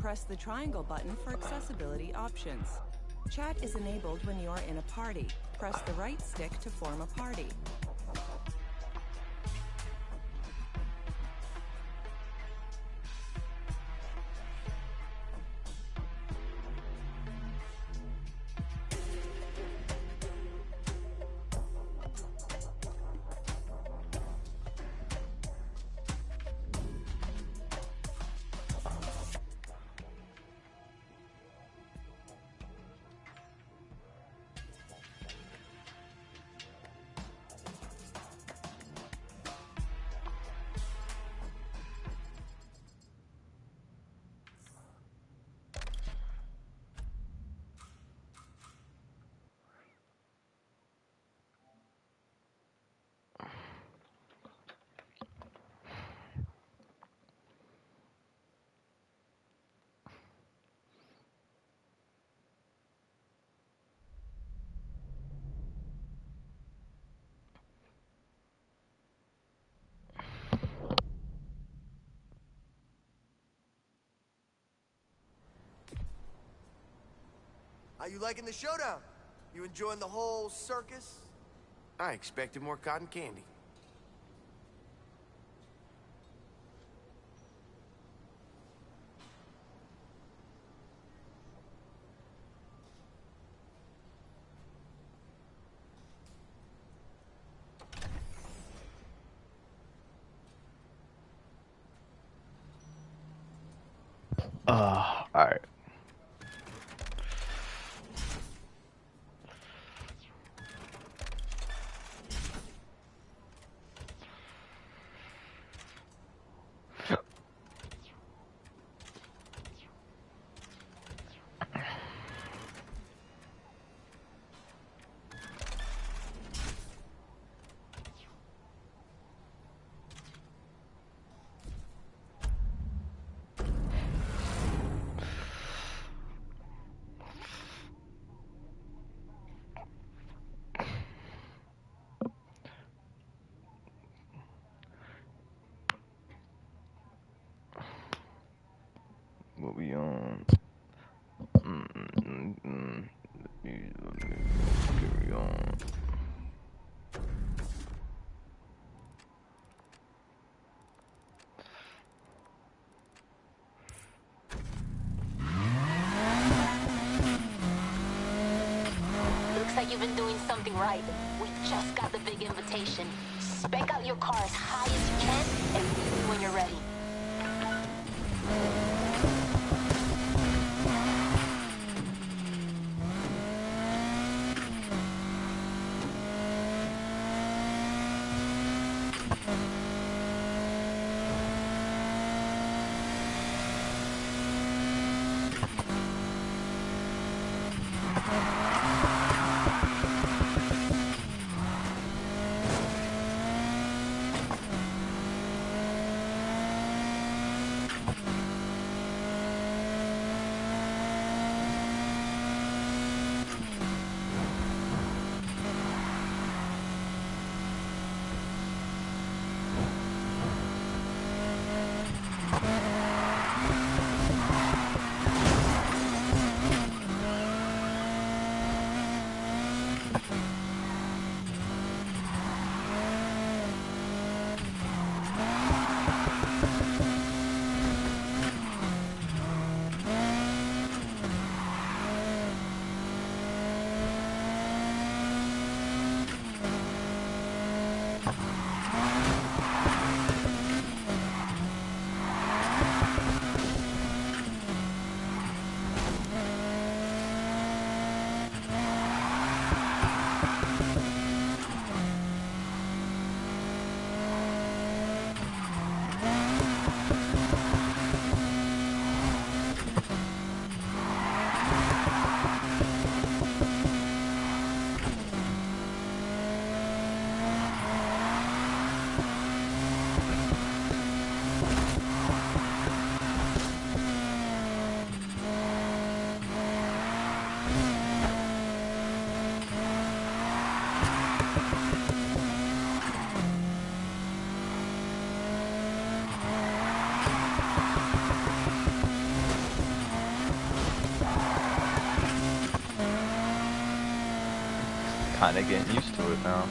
press the triangle button for accessibility options. Chat is enabled when you are in a party. Press the right stick to form a party. How you liking the showdown? You enjoying the whole circus? I expected more cotton candy. Alright. What we on? Carry on. Looks like you've been doing something right. We just got the big invitation. Spec out your car as high as you can and leave me when you're ready. kinda getting used to it now.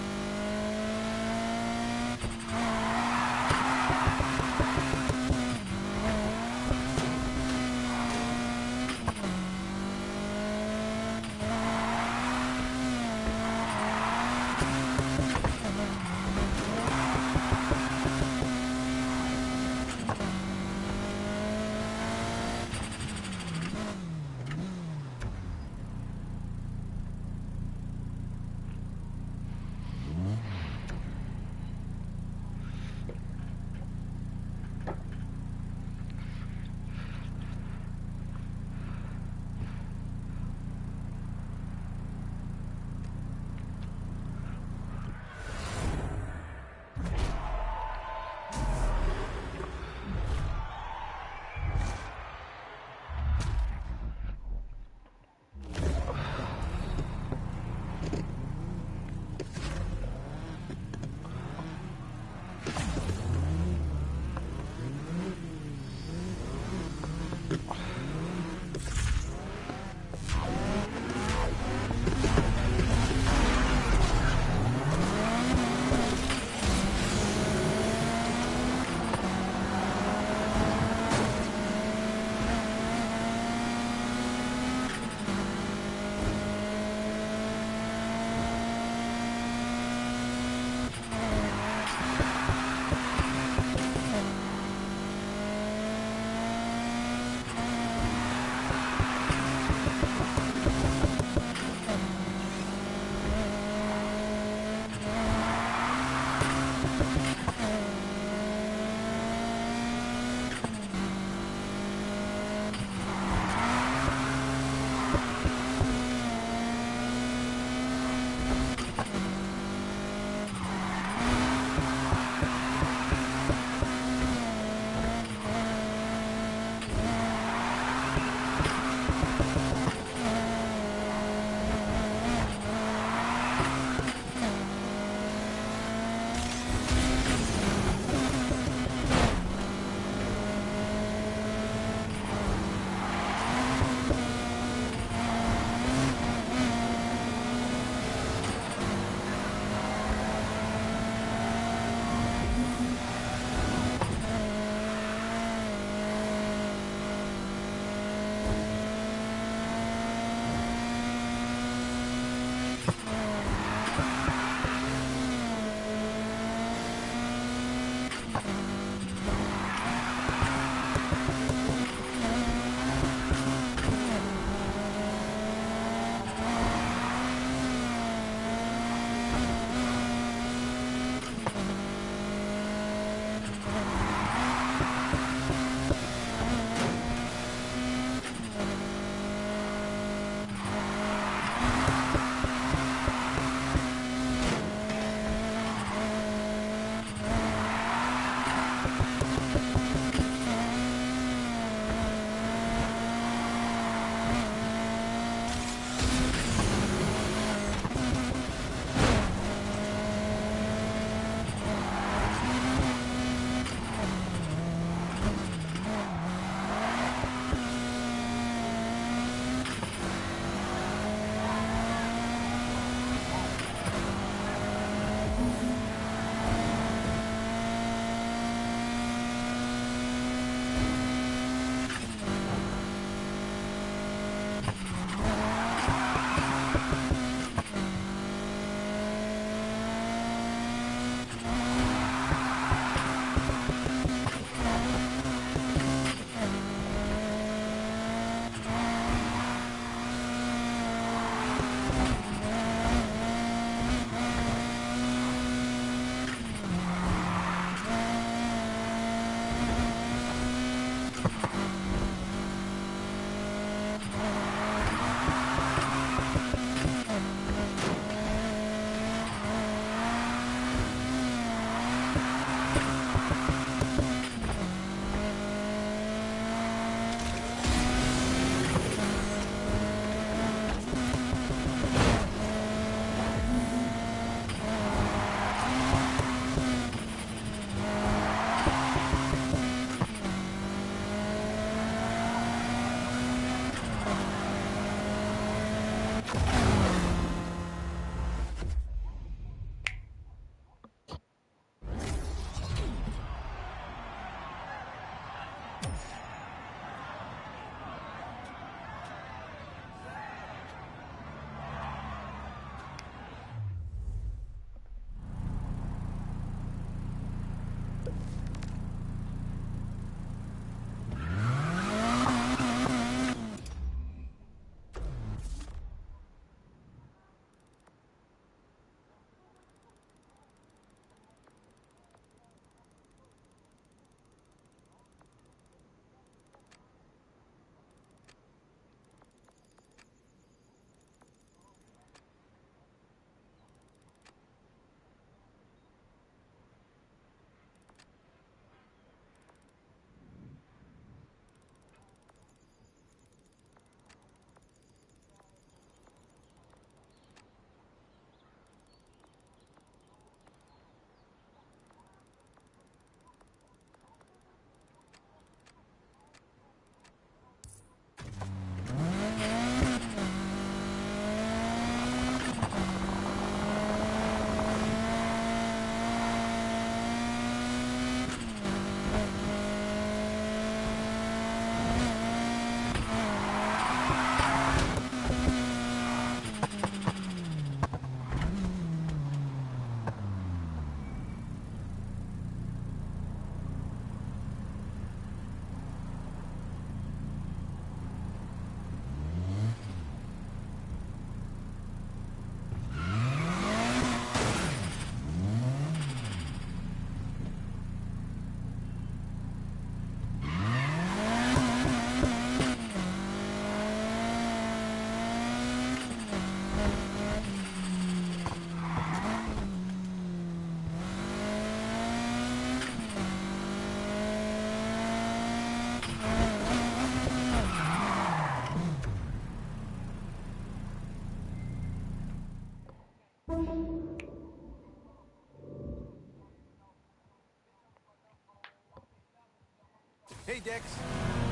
Hey, Dex.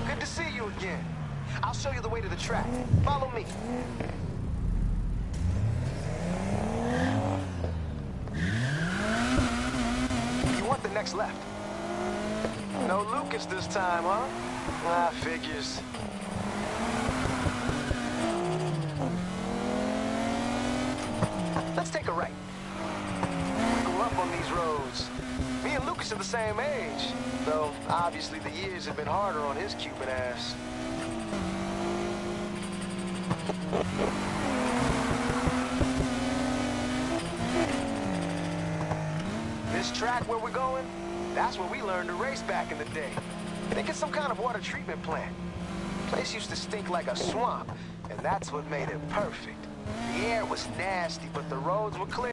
Good to see you again. I'll show you the way to the track. Follow me. You want the next left. No Lucas this time, huh? Ah, figures. Let's take a right. We grew up on these roads. Me and Lucas are the same age, though obviously the years have been harder on his Cuban ass. This track where we're going, that's where we learned to race back in the day. Think it's some kind of water treatment plant. Place used to stink like a swamp, and that's what made it perfect. The air was nasty, but the roads were clear.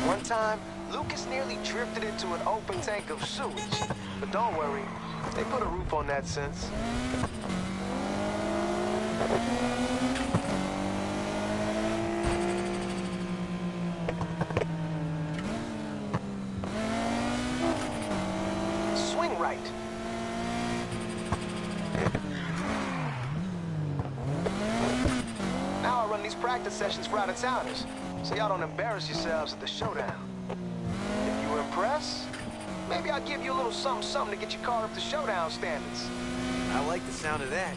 One time, Lucas nearly drifted into an open tank of sewage. But don't worry, they put a roof on that since. Swing right. Now I run these practice sessions for out-of-towners, so y'all don't embarrass yourselves at the showdown. If you impress, maybe I'll give you a little something to get your car up to showdown standards. I like the sound of that.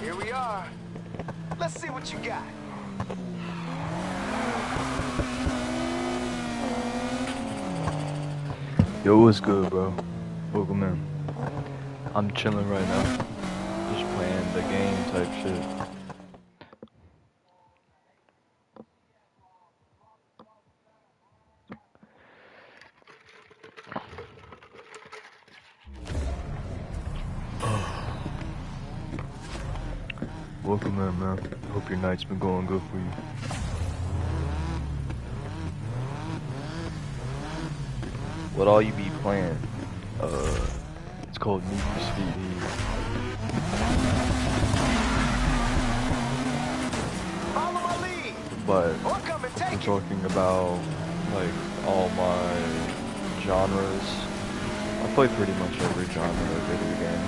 Here we are. Let's see what you got. Yo, what's good, bro? Welcome in. I'm chilling right now. Just playing the game type shit. Welcome in, man. Hope your night's been going good for you. What all you be playing? It's called Need for Speed Heat. Follow my lead. But Or come and take we're it. talking about like all my genres. I play pretty much every genre of video game.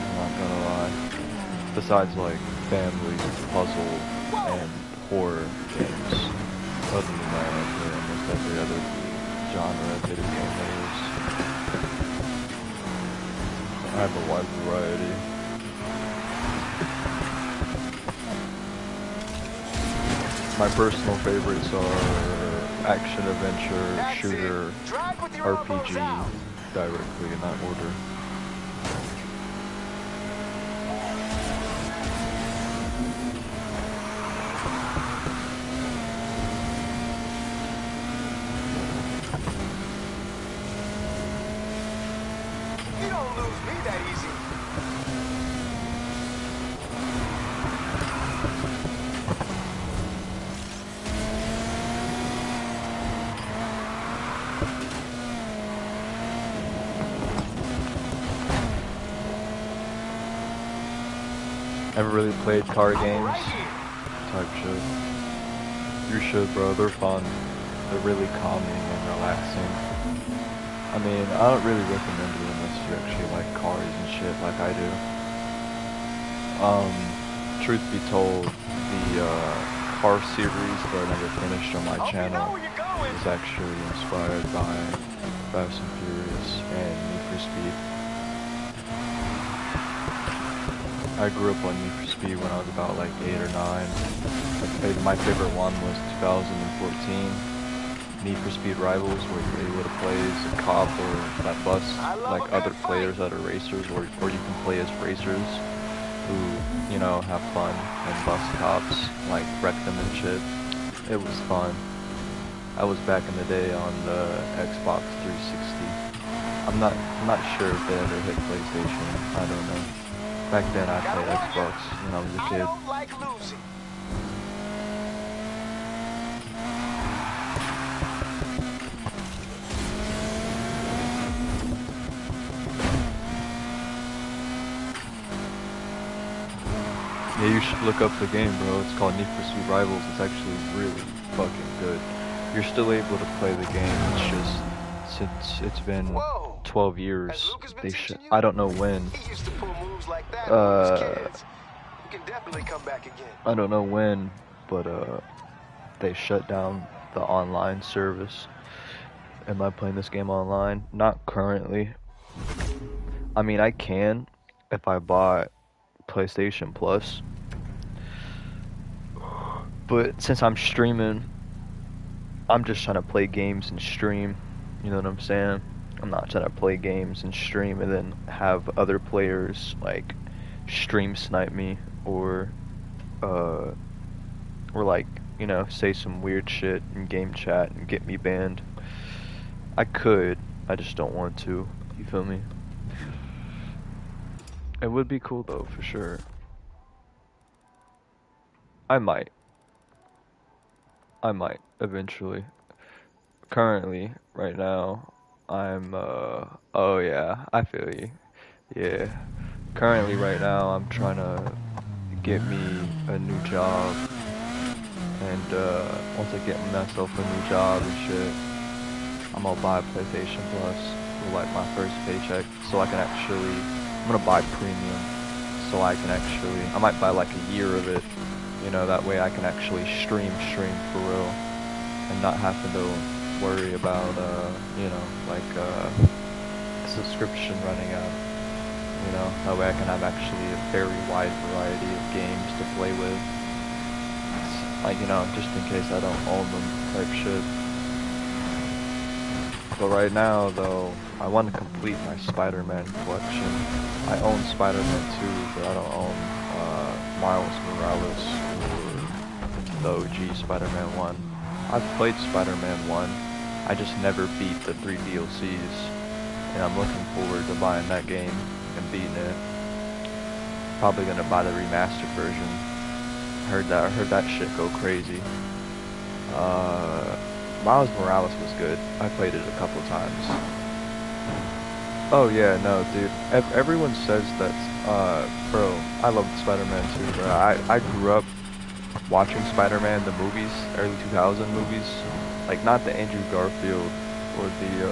I'm not gonna lie. Besides like family, puzzle, and horror games. Other than that, I play almost every other genre of video game there is. I have a wide variety. My personal favorites are action, adventure, That's shooter, it. Drive with your elbows RPG, out. directly in that order. You don't lose me that easy. Ever really played car I'm games? right here. Type shit. You should, bro. They're fun. They're really calming and relaxing. I mean, I don't really recommend it unless you actually like cars and shit like I do. Truth be told, the car series that I never finished on my Hope you know channel where you're going. is actually inspired by Fast and Furious and Need for Speed. I grew up on Need for Speed when I was about like 8 or 9. My favorite one was 2014. Need for Speed Rivals, where you're able to play as a cop or that bus like other players that are racers, or you can play as racers who, you know, have fun and bust cops, like wreck them and shit. It was fun. I was back in the day on the Xbox 360. I'm not sure if they ever hit PlayStation. I don't know. Back then I played Xbox when I was a I kid. don't like losing. Yeah, you should look up the game, bro. It's called Need for Speed Rivals. It's actually really fucking good. You're still able to play the game. It's just since it's been Whoa. 12 Has years, Lucas been they teaching you? I don't know when. He used to pull moves like that when we was kids. You can definitely come back again. I don't know when, but they shut down the online service. Am I playing this game online? Not currently. I mean, I can if I bought PlayStation Plus. But since I'm streaming, I'm just trying to play games and stream. You know what I'm saying? I'm not trying to play games and stream and then have other players like stream snipe me or like, you know, say some weird shit in game chat and get me banned. I could, I just don't want to. You feel me? It would be cool though, for sure. I might eventually. Currently, right now, I'm oh yeah, I feel you. Yeah. Currently right now I'm trying to get me a new job. And once I get myself a new job and shit, I'm gonna buy a PlayStation Plus with like my first paycheck so I can actually I'm gonna buy premium so I can actually I might buy like a year of it, you know, that way I can actually stream for real and not having to worry about you know, like subscription running out. You know, that way I can have actually a very wide variety of games to play with. Like, you know, just in case I don't own them type shit. But right now, though, I want to complete my Spider-Man collection. I own Spider-Man 2, but I don't own Miles Morales or the OG Spider-Man 1. I've played Spider-Man 1, I just never beat the 3 DLCs, and I'm looking forward to buying that game and beating it. Probably gonna buy the remastered version. Heard that shit go crazy. Miles Morales was good. I played it a couple times. Oh yeah, no, dude. Everyone says that. Bro, I love Spider-Man 2, bro. I grew up watching Spider-Man the movies, early 2000 movies, like not the Andrew Garfield or the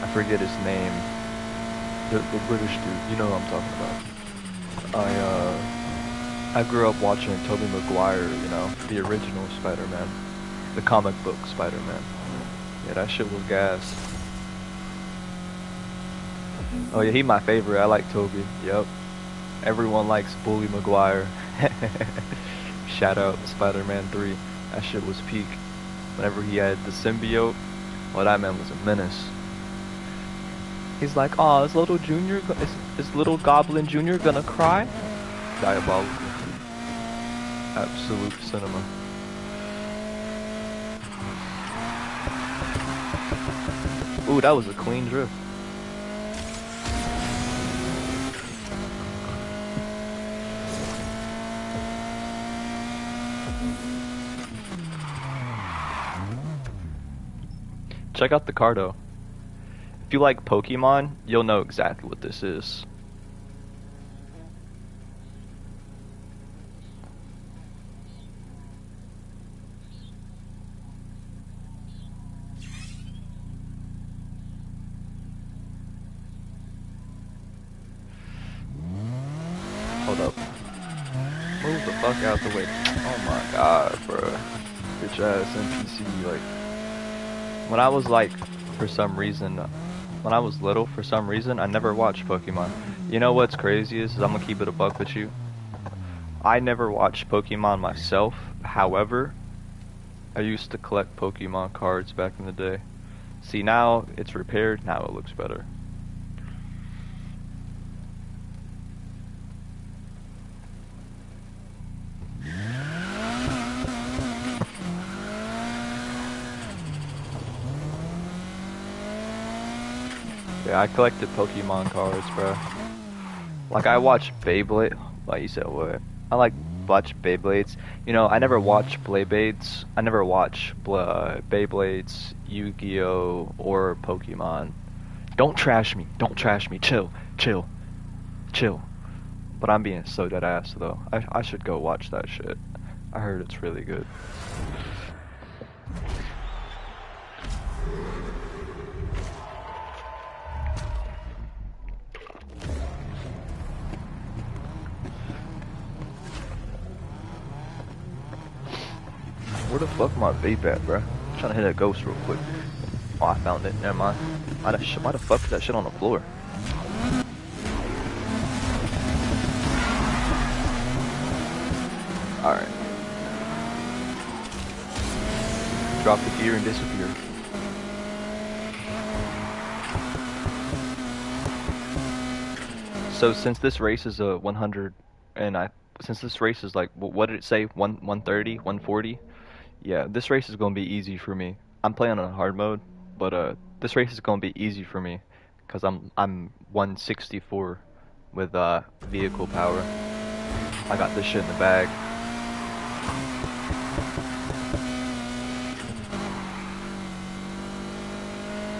I forget his name, the British dude. You know who I'm talking about. I grew up watching Tobey Maguire, you know, the original Spider-Man, the comic book Spider-Man. Yeah, that shit was gas. Oh yeah, he my favorite. I like Tobey. Yep. Everyone likes Bully Maguire. Shout out Spider-Man 3. That shit was peak. Whenever he had the symbiote, well, that man was a menace. He's like, oh, is little Goblin Jr. gonna cry? Diabolical. Absolute cinema. Ooh, that was a clean drift. Check out the car though. If you like Pokemon, you'll know exactly what this is. Hold up. Move the fuck out the way. Oh my god, bro. Bitch ass NPC, like. When I was like, for some reason, when I was little, for some reason, I never watched Pokemon. You know what's crazy is I'm gonna keep it a buck with you. I never watched Pokemon myself. However, I used to collect Pokemon cards back in the day. See, now it's repaired, now it looks better. Yeah, I collected Pokemon cards, bro. Like, I watched Beyblade. Like, you said what? I watch Beyblades. You know, I never watched Beyblades. I never watched Beyblades, Yu-Gi-Oh, or Pokemon. Don't trash me. Don't trash me. Chill. Chill. Chill. But I'm being so dead ass though. I should go watch that shit. I heard it's really good. Where the fuck my vape at, bro? I'm trying to hit a ghost real quick. Oh, I found it. Never mind. Why the fuck is that shit on the floor? Alright. Drop the gear and disappear. So since this race is a 100, and since this race is like, what did it say? 130, 140? Yeah, this race is gonna be easy for me. I'm playing on hard mode, but this race is gonna be easy for me, cause I'm 164 with vehicle power. I got this shit in the bag.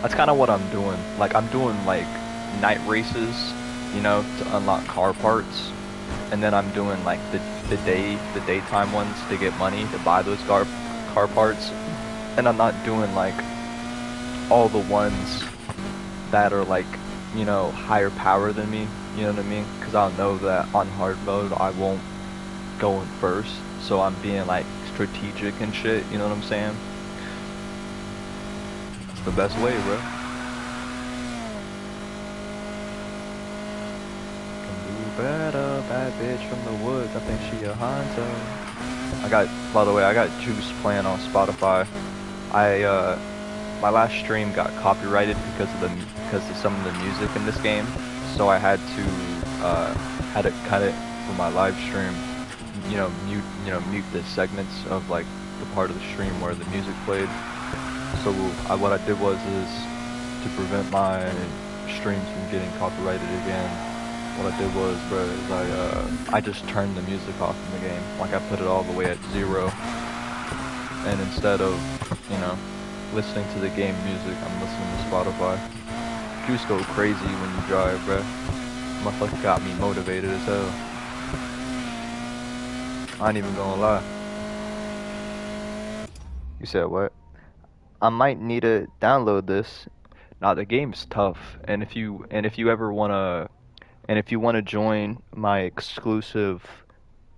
That's kind of what I'm doing. Like, I'm doing like night races, you know, to unlock car parts, and then I'm doing like the daytime ones to get money to buy those car parts, and I'm not doing like all the ones that are like, you know, higher power than me. You know what I mean? Because I'll know that on hard mode I won't go in first, so I'm being like strategic and shit. You know what I'm saying? The best way, bro. Can do better, bad bitch from the woods. I think she a hunter. By the way, I got Juice playing on Spotify. My last stream got copyrighted because of some of the music in this game, so I had to cut it for my live stream. Mute the segments of like the part of the stream where the music played. So what I did was to prevent my streams from getting copyrighted again. What I did was, bro, is I just turned the music off in the game. Like, I put it all the way at 0. And instead of, you know, listening to the game music, I'm listening to Spotify. Juice go crazy when you drive, bro. Motherfucker got me motivated as hell. I ain't even gonna lie. You said what? I might need to download this. Nah, the game's tough, and if you ever wanna join my exclusive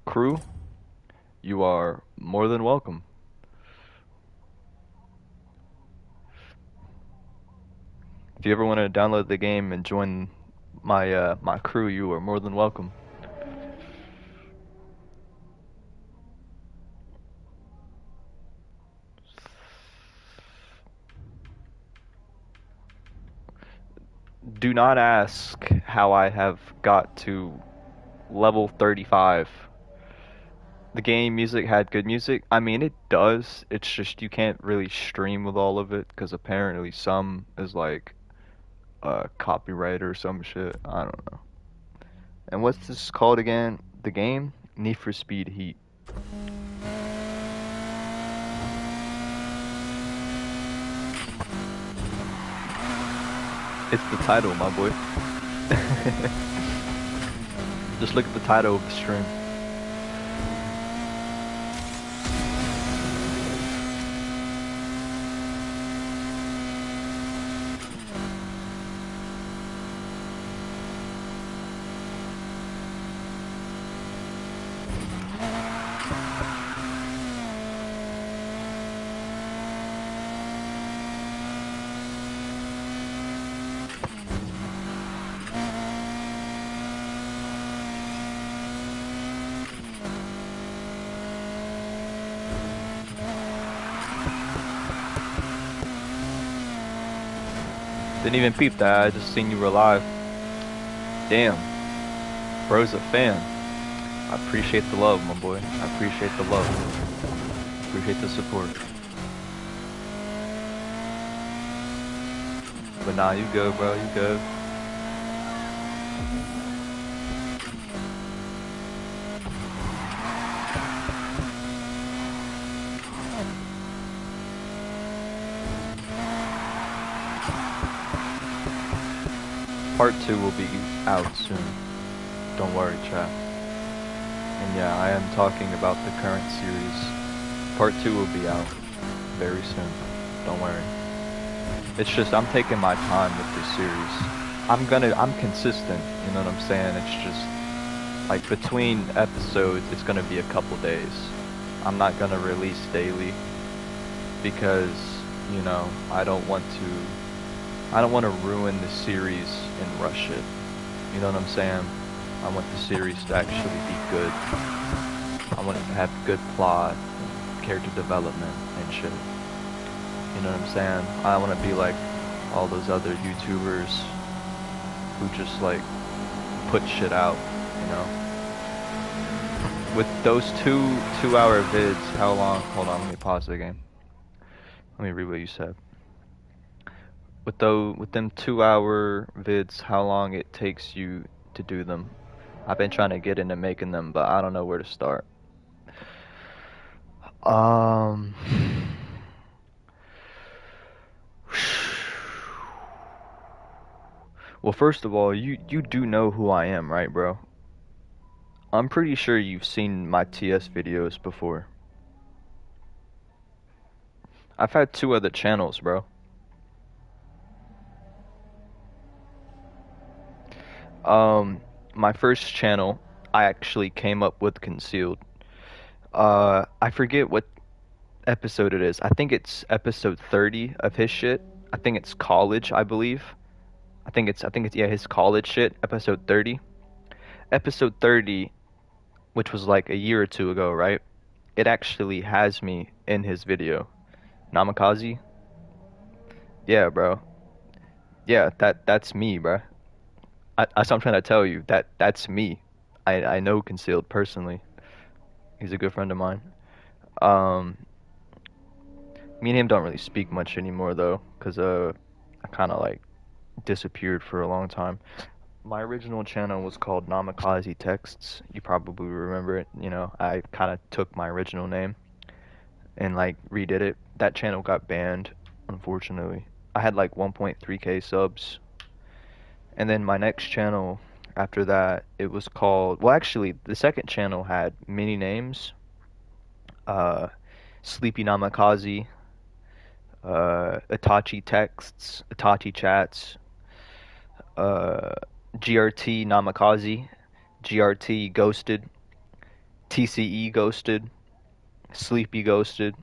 crew, you are more than welcome. If you ever want to download the game and join my my crew, you are more than welcome. Do not ask how I have got to level 35. The game music had good music. I mean, it does. It's just you can't really stream with all of it because apparently some is like copyright or some shit. I don't know. And what's this called again? The game? Need for Speed Heat. It's the title, my boy. Just look at the title of the stream. Didn't even peep that, I just seen you were live. Damn. Bro's a fan. I appreciate the love, my boy. I appreciate the love. Appreciate the support. But nah, you go, bro, you go. Part 2 will be out soon. Don't worry, chat. And yeah, I am talking about the current series. Part 2 will be out very soon. Don't worry. It's just I'm taking my time with this series. I'm consistent, you know what I'm saying? It's just like between episodes it's gonna be a couple days. I'm not gonna release daily because, you know, I don't want to ruin the series and rush it. You know what I'm saying? I want the series to actually be good. I want it to have good plot, character development and shit. You know what I'm saying? I want to be like all those other YouTubers who just like put shit out, you know? With those two-hour vids, how long? Hold on, let me pause the game. Let me read what you said. With them 2-hour vids, how long it takes you to do them? I've been trying to get into making them, but I don't know where to start. Well, first of all, you do know who I am, right, bro? I'm pretty sure you've seen my TS videos before. I've had 2 other channels, bro. My first channel, I actually came up with Concealed. I forget what episode it is. I think it's episode 30 of his shit. I think it's college, I believe. I think it's yeah, his college shit, episode 30. Episode 30, which was like a year or 2 ago, right? It actually has me in his video. Namikaze? Yeah, bro. Yeah, that's me, bro. That's what I'm trying to tell you. That's me. I know Concealed personally. He's a good friend of mine. Me and him don't really speak much anymore though, cause I kind of like disappeared for a long time. My original channel was called Namikaze Texts. You probably remember it. You know, I kind of took my original name and like redid it. That channel got banned, unfortunately. I had like 1.3k subs. And then my next channel after that, it was called, well actually the second channel had many names. Sleepy Namikaze, Itachi Texts, Itachi Chats, GRT Namikaze, GRT Ghosted, TCE Ghosted, Sleepy Ghosted,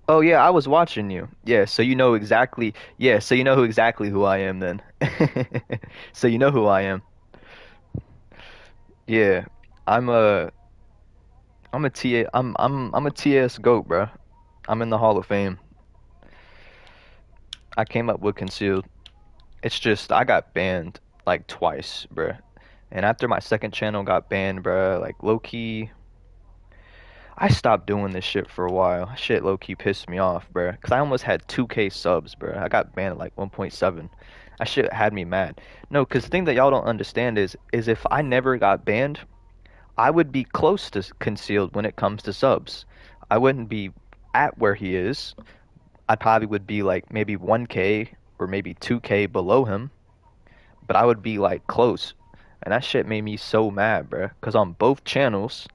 oh yeah, I was watching you. Yeah, so you know exactly. Yeah, so you know exactly who I am then. So you know who I am. Yeah, I'm a I'm a TA I'm a TS GOAT, bro. I'm in the Hall of Fame. I came up with Concealed. It's just I got banned like twice, bruh. And after my second channel got banned, bruh, like low key, I stopped doing this shit for a while. Shit low key pissed me off, bruh. Cause I almost had 2k subs, bruh. I got banned at like 1.7. That shit had me mad. No, cause the thing that y'all don't understand is if I never got banned, I would be close to Concealed when it comes to subs. I wouldn't be at where he is. I probably would be like maybe 1k or maybe 2k below him, but I would be like close. And that shit made me so mad, bruh. Cause on both channels,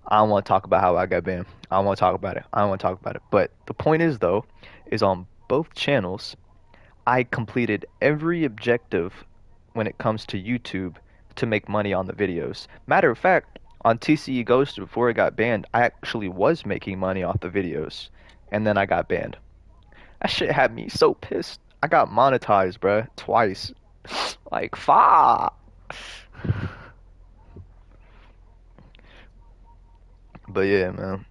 I don't want to talk about how I got banned. I don't want to talk about it. I don't want to talk about it. But the point is though, is on both channels, I completed every objective when it comes to YouTube to make money on the videos. Matter of fact, on TCE Ghost before it got banned, I actually was making money off the videos, and then I got banned. That shit had me so pissed. I got monetized, bruh, twice. Like, fuck. But yeah, man.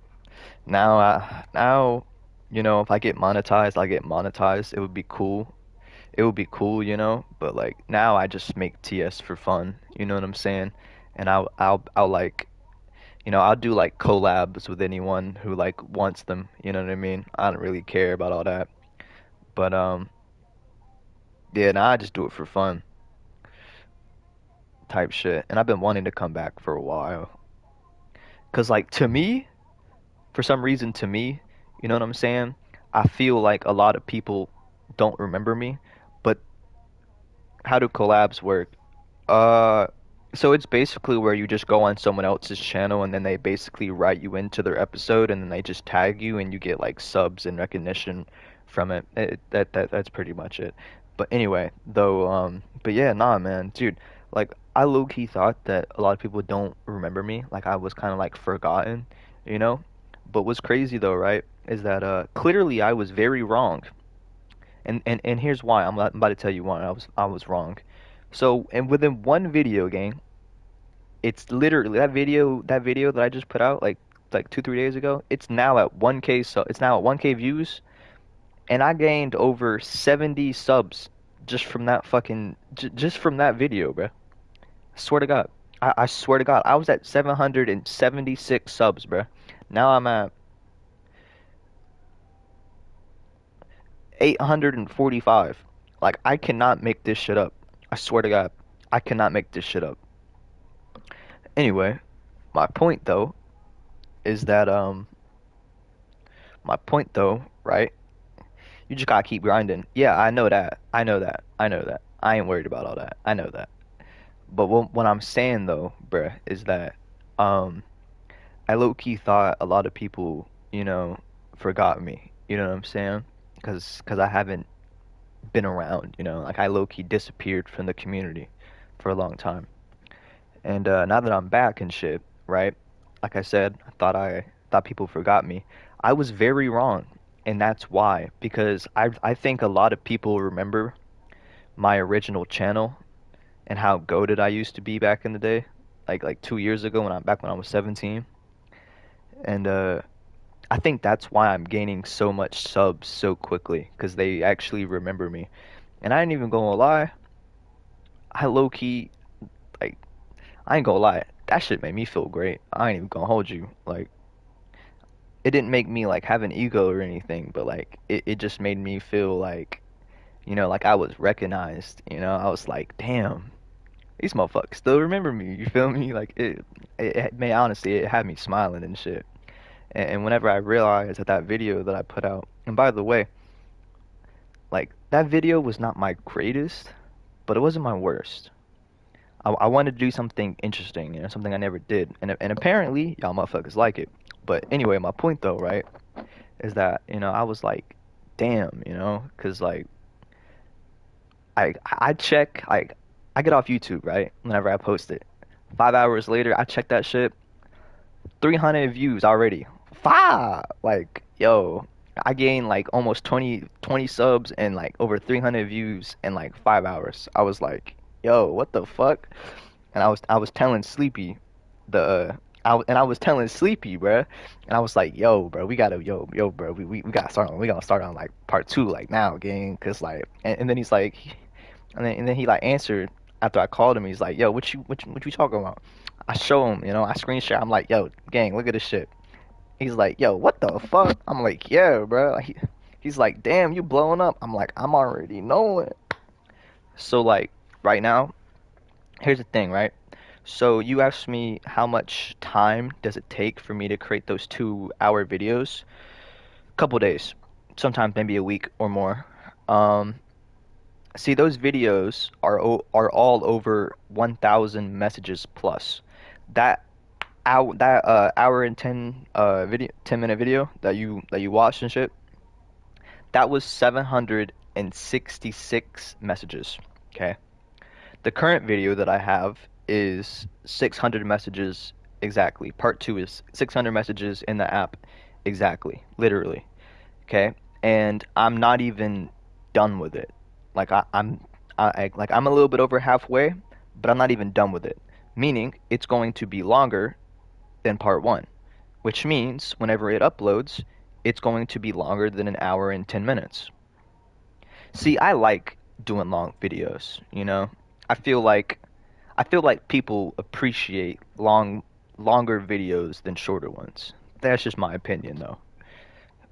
Now, you know, if I get monetized, I get monetized. It would be cool. It would be cool, you know. But like now, I just make TS for fun. You know what I'm saying? And I'll like, you know, I'll do like collabs with anyone who like wants them. You know what I mean? I don't really care about all that. But yeah, now I just do it for fun, type shit. And I've been wanting to come back for a while. Cause like to me, for some reason to me, you know what I'm saying? I feel like a lot of people don't remember me, but how do collabs work? Uh, so it's basically where you just go on someone else's channel and then they basically write you into their episode and then they just tag you and you get like subs and recognition from it. That's pretty much it. But anyway, though, but yeah, nah, man, dude, like I low key thought that a lot of people don't remember me, like I was kind of like forgotten, you know? But what's crazy though, right, is that clearly I was very wrong. And here's why. I'm about to tell you why I was wrong. So, and within one video, gang, it's literally that video that I just put out like 2 3 days ago. It's now at 1K, so it's now at 1K views, and I gained over 70 subs just from that fucking just from that video, bro. Swear to God. I swear to God, I was at 776 subs, bro. Now I'm at 845. Like I cannot make this shit up. I swear to God, I cannot make this shit up. Anyway, my point though is that my point though, right? You just gotta keep grinding. Yeah, I know that. I know that. I know that. I ain't worried about all that. I know that. But what I'm saying though, bruh, is that um I low key thought a lot of people, forgot me. You know what I'm saying? Cause I haven't been around. Like I low key disappeared from the community for a long time. And now that I'm back and shit, right? Like I said, I thought people forgot me. I was very wrong, and that's why. Because I think a lot of people remember my original channel and how goated I used to be back in the day, like 2 years ago when I was 17. And I think that's why I'm gaining so much subs so quickly, because they actually remember me. And I ain't even gonna lie, I low key like I ain't gonna lie, that shit made me feel great. I ain't even gonna hold you. Like, it didn't make me like have an ego or anything, but like it just made me feel like, like I was recognized. I was like, damn, these motherfuckers still remember me. You feel me? Like it may honestly, it had me smiling and shit. And whenever I realized that video that I put out, and by the way, like that video was not my greatest, but it wasn't my worst. I wanted to do something interesting, something I never did, and apparently y'all motherfuckers like it. But anyway, my point though, right, is that I was like, damn, because like I check, like I get off YouTube, right, whenever I post it. 5 hours later, I check that shit, 300 views already. Like, yo, I gained like almost 20 subs and like over 300 views in like 5 hours. I was like, yo, what the fuck? And I was telling Sleepy I was telling Sleepy, bruh, and I was like, yo, bro, we gotta, bro, we gotta start on like part two, like now, gang, cause like, and then he's like, and then he like answered after I called him. He's like, yo, what you talking about? I show him, I screenshot. I'm like, yo, gang, look at this shit. He's like, yo, what the fuck? I'm like, yeah, bro. He's like, damn, you blowing up. I'm like, I'm already knowing. So like, right now, here's the thing, right? So you asked me how much time does it take for me to create those 2 hour videos? Couple days, sometimes maybe a week or more. See, those videos are all over 1,000 messages plus. That hour and 10 minute video that you watched and shit, that was 766 messages. Okay. The current video that I have is 600 messages exactly. Part 2 is 600 messages in the app exactly, literally. Okay? And I'm not even done with it. Like I'm a little bit over halfway, but I'm not even done with it. Meaning it's going to be longer than part 1, which means whenever it uploads, it's going to be longer than an hour and 10 minutes. See, I like doing long videos, I feel like people appreciate longer videos than shorter ones. That's just my opinion though.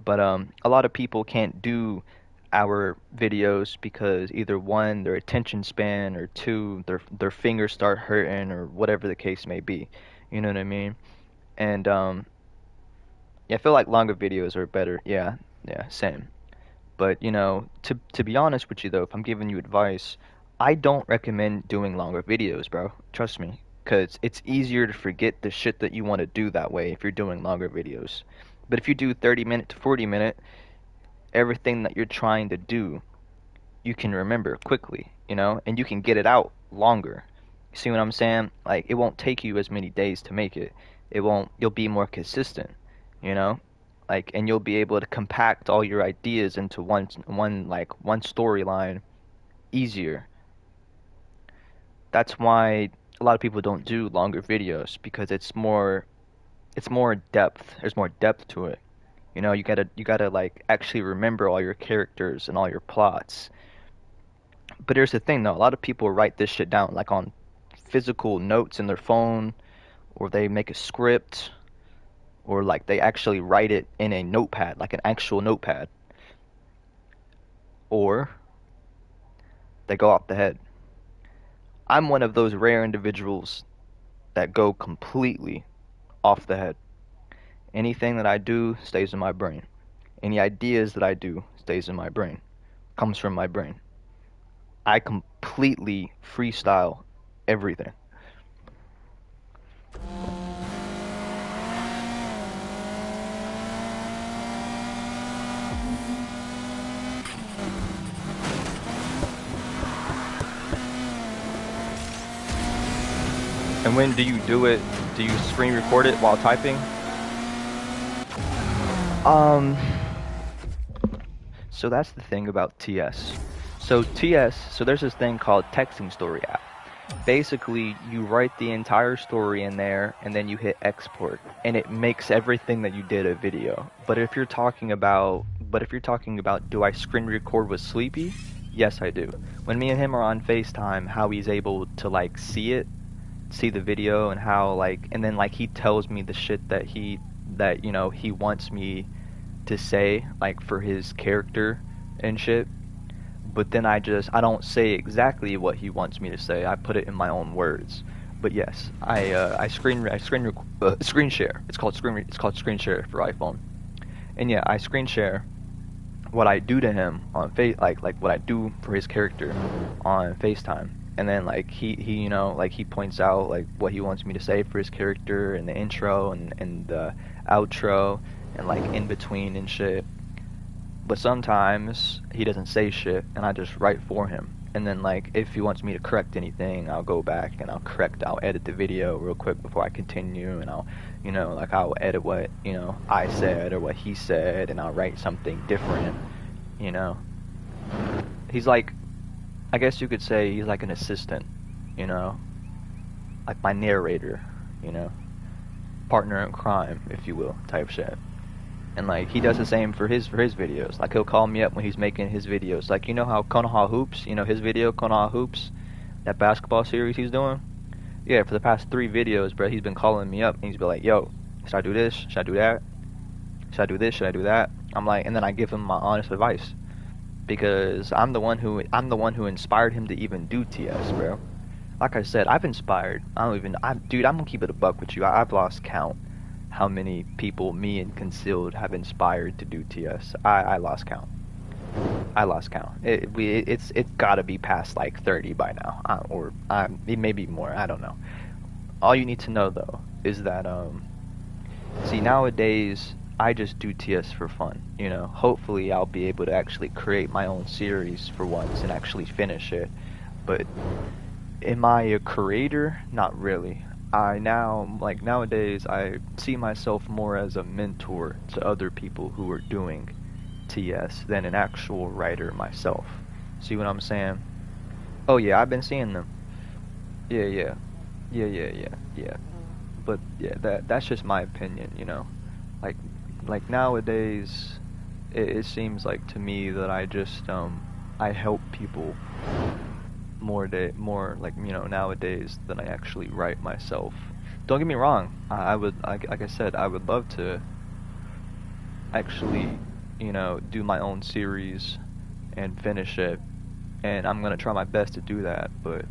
But a lot of people can't do hour videos because either one, their attention span, or two, their fingers start hurting, or whatever the case may be. You know what I mean? And yeah, I feel like longer videos are better. Yeah, same. But to be honest with you though, if I'm giving you advice, I don't recommend doing longer videos, bro. Trust me, because it's easier to forget the shit that you want to do that way if you're doing longer videos. But if you do 30-minute to 40-minute, everything that you're trying to do, you can remember quickly, you know, and you can get it out longer. You see what I'm saying? Like, it won't take you as many days to make it. You'll be more consistent, you know? Like, and you'll be able to compact all your ideas into one storyline easier. That's why a lot of people don't do longer videos, because it's more depth. There's more depth to it. You know, you gotta like actually remember all your characters and all your plots. But here's the thing though, a lot of people write this shit down like on physical notes in their phone, or they make a script, or like they actually write it in a notepad, like an actual notepad. Or they go off the head. I'm one of those rare individuals that go completely off the head. Anything that I do stays in my brain. Any ideas that I do stays in my brain. Comes from my brain. I completely freestyle everything. And when do you do it? Do you screen record it while typing? So that's the thing about TS. So there's this thing called Texting Story app. Basically, you write the entire story in there, and then you hit export, and it makes everything that you did a video. But if you're talking about do I screen record with Sleepy? Yes, I do. When me and him are on FaceTime, how he's able to like see the video, and how like, and then like he tells me the shit that he wants me to say, like for his character and shit. But then I don't say exactly what he wants me to say. I put it in my own words. But yes, I screen share. It's called screen share for iPhone. And yeah, I screen share what I do to him on like what I do for his character on FaceTime. And then like he points out like what he wants me to say for his character, and the intro and the outro, and like in between and shit. But sometimes he doesn't say shit, and I just write for him. And then like if he wants me to correct anything, I'll go back and I'll edit the video real quick before I continue, and I'll edit what I said or what he said, and I'll write something different. He's like, I guess you could say he's like an assistant, like my narrator, partner in crime, if you will, type shit. And like he does the same for his videos. Like he'll call me up when he's making his videos. Like how Konoha Hoops, his video Konoha Hoops, that basketball series he's doing. Yeah, for the past 3 videos, bro, he's been calling me up and he's been like, "Yo, should I do this? Should I do that? Should I do this? Should I do that?" I'm like, and then I give him my honest advice, because I'm the one who inspired him to even do TS, bro. Like I said, I've inspired. Dude, I'm gonna keep it a buck with you. I've lost count how many people me and Concealed have inspired to do TS. I lost count. It's gotta be past like 30 by now, or it may be more. I don't know. All you need to know though is that see, nowadays I just do TS for fun. Hopefully I'll be able to actually create my own series for once and actually finish it. But am I a creator? Not really. Nowadays I see myself more as a mentor to other people who are doing TS than an actual writer myself. See what I'm saying? Oh yeah, I've been seeing them. Yeah. But yeah, that's just my opinion, Like nowadays, it seems like to me that I just I help people more nowadays than I actually write myself. Don't get me wrong, I would like I said, I would love to actually do my own series and finish it, and I'm gonna try my best to do that. But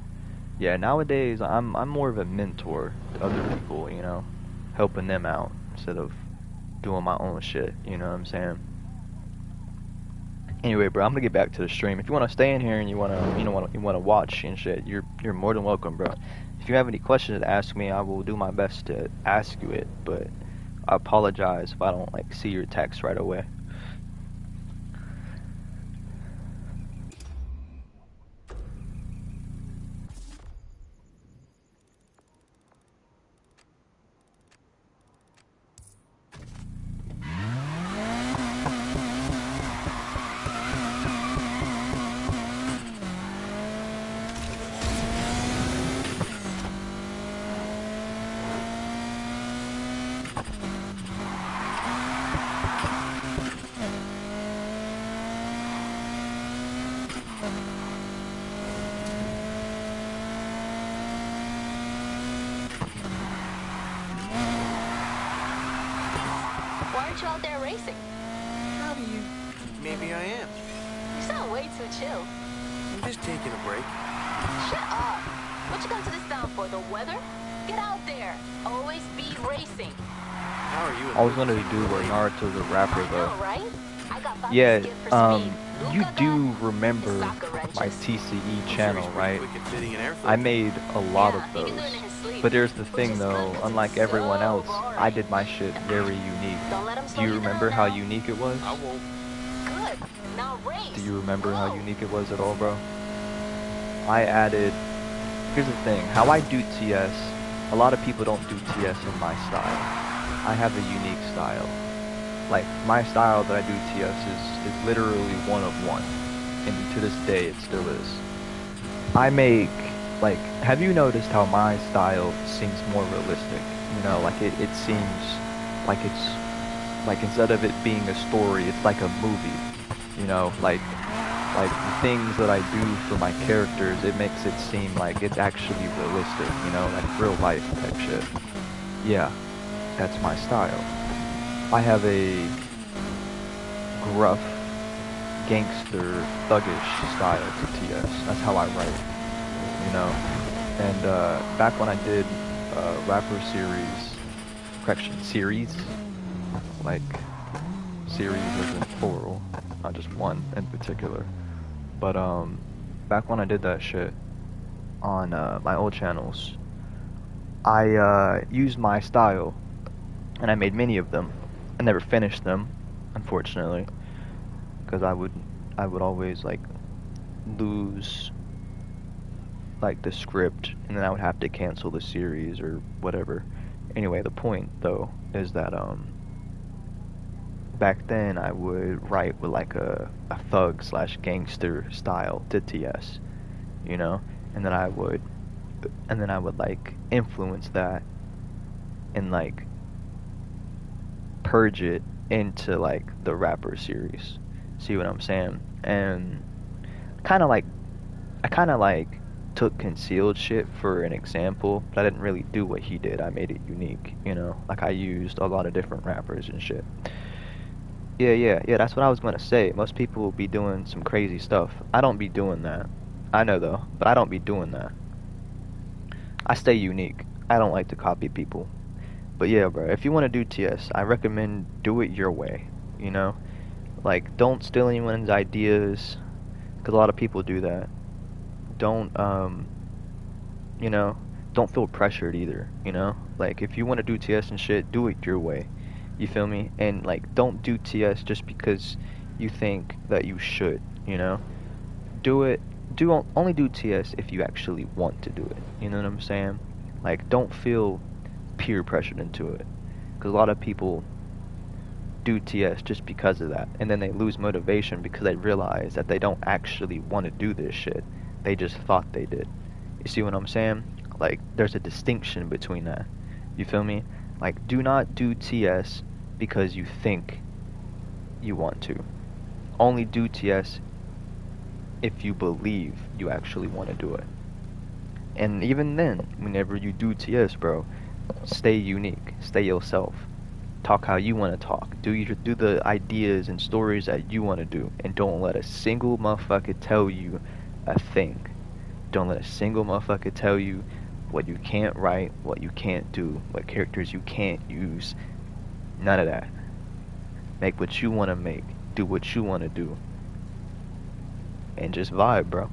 yeah, nowadays I'm more of a mentor to other people, helping them out instead of doing my own shit, you know what I'm saying? Anyway, bro, I'm gonna get back to the stream. If you wanna stay in here and you wanna watch and shit, you're more than welcome, bro. If you have any questions to ask me, I will do my best to ask you it. But I apologize if I don't like see your text right away. Why aren't you out there racing? How do you? Maybe I am. You sound way too chill. I'm just taking a break. Shut up. What you come to this town for, the weather? Get out there. Always be racing. How are you? I was gonna do where Naruto's a rapper I though. know, right? I got Papa's Yeah, gift for speed. you Luca do got remember soccer wrenches. my TCE channel, right? Quick at fitting an air I filter. made a lot Yeah, of he can do those. it in his sleep, But there's the which thing is though, good 'cause unlike it's everyone so else, boring. I did my shit very unique. Don't let him Do slow you you remember down how now. unique it was? I won't. Good. Now race. Do you remember how Go. unique it was at all, bro? I added, here's the thing, how I do TS, a lot of people don't do TS in my style. I have a unique style. Like, my style that I do TS is literally one of one. And to this day, it still is. I make, like, have you noticed how my style seems more realistic? You know, like, it seems like it's, like, instead of it being a story, it's like a movie. You know, like the things that I do for my characters, it makes it seem like it's actually realistic, you know, like real life type shit. Yeah, that's my style. I have a gruff, gangster, thuggish style to TS. That's how I write, you know. And back when I did rapper series, like series as in plural, not just one in particular. But back when I did that shit on my old channels, I used my style, and I made many of them. I never finished them, unfortunately, because I would always like lose like the script, and then I would have to cancel the series or whatever. Anyway, the point though is that back then I would write with like a thug / gangster style to TS, you know, and then I would like influence that and like purge it into like the rapper series. See what I'm saying? And I kind of like took Concealed shit for an example, but I didn't really do what he did. I made it unique, you know, like I used a lot of different rappers and shit. Yeah, that's what I was going to say. Most people will be doing some crazy stuff. I don't be doing that. I know though, but I don't be doing that. I stay unique. I don't like to copy people. But yeah, bro, if you want to do TS, I recommend do it your way, you know? Like, don't steal anyone's ideas, because a lot of people do that. Don't, you know, don't feel pressured either, you know? Like, if you want to do TS and shit, do it your way. You feel me? And like, don't do TS just because you think that you should, you know? Only do TS if you actually want to do it. You know what I'm saying? Like, don't feel peer pressured into it. Because a lot of people do TS just because of that. And then they lose motivation because they realize that they don't actually want to do this shit. They just thought they did. You see what I'm saying? Like, there's a distinction between that. You feel me? Like, do not do TS because you think you want to. Only do TS if you believe you actually want to do it. And even then, whenever you do TS, bro, stay unique. Stay yourself. Talk how you want to talk. Do the ideas and stories that you want to do. And don't let a single motherfucker tell you a thing. Don't let a single motherfucker tell you what you can't write, what you can't do, what characters you can't use. None of that. Make what you want to make. Do what you want to do. and just vibe, bro.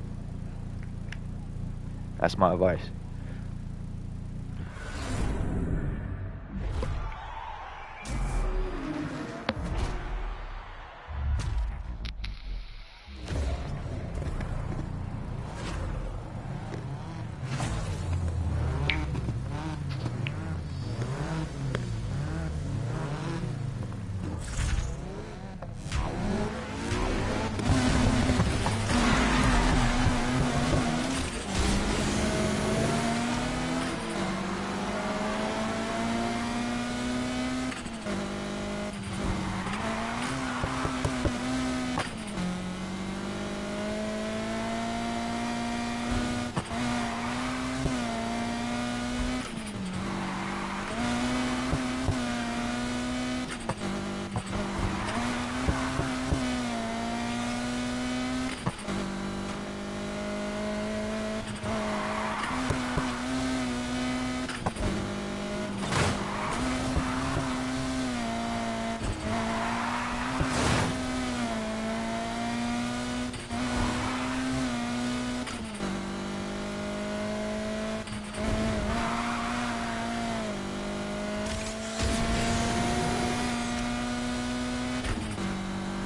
That's my advice.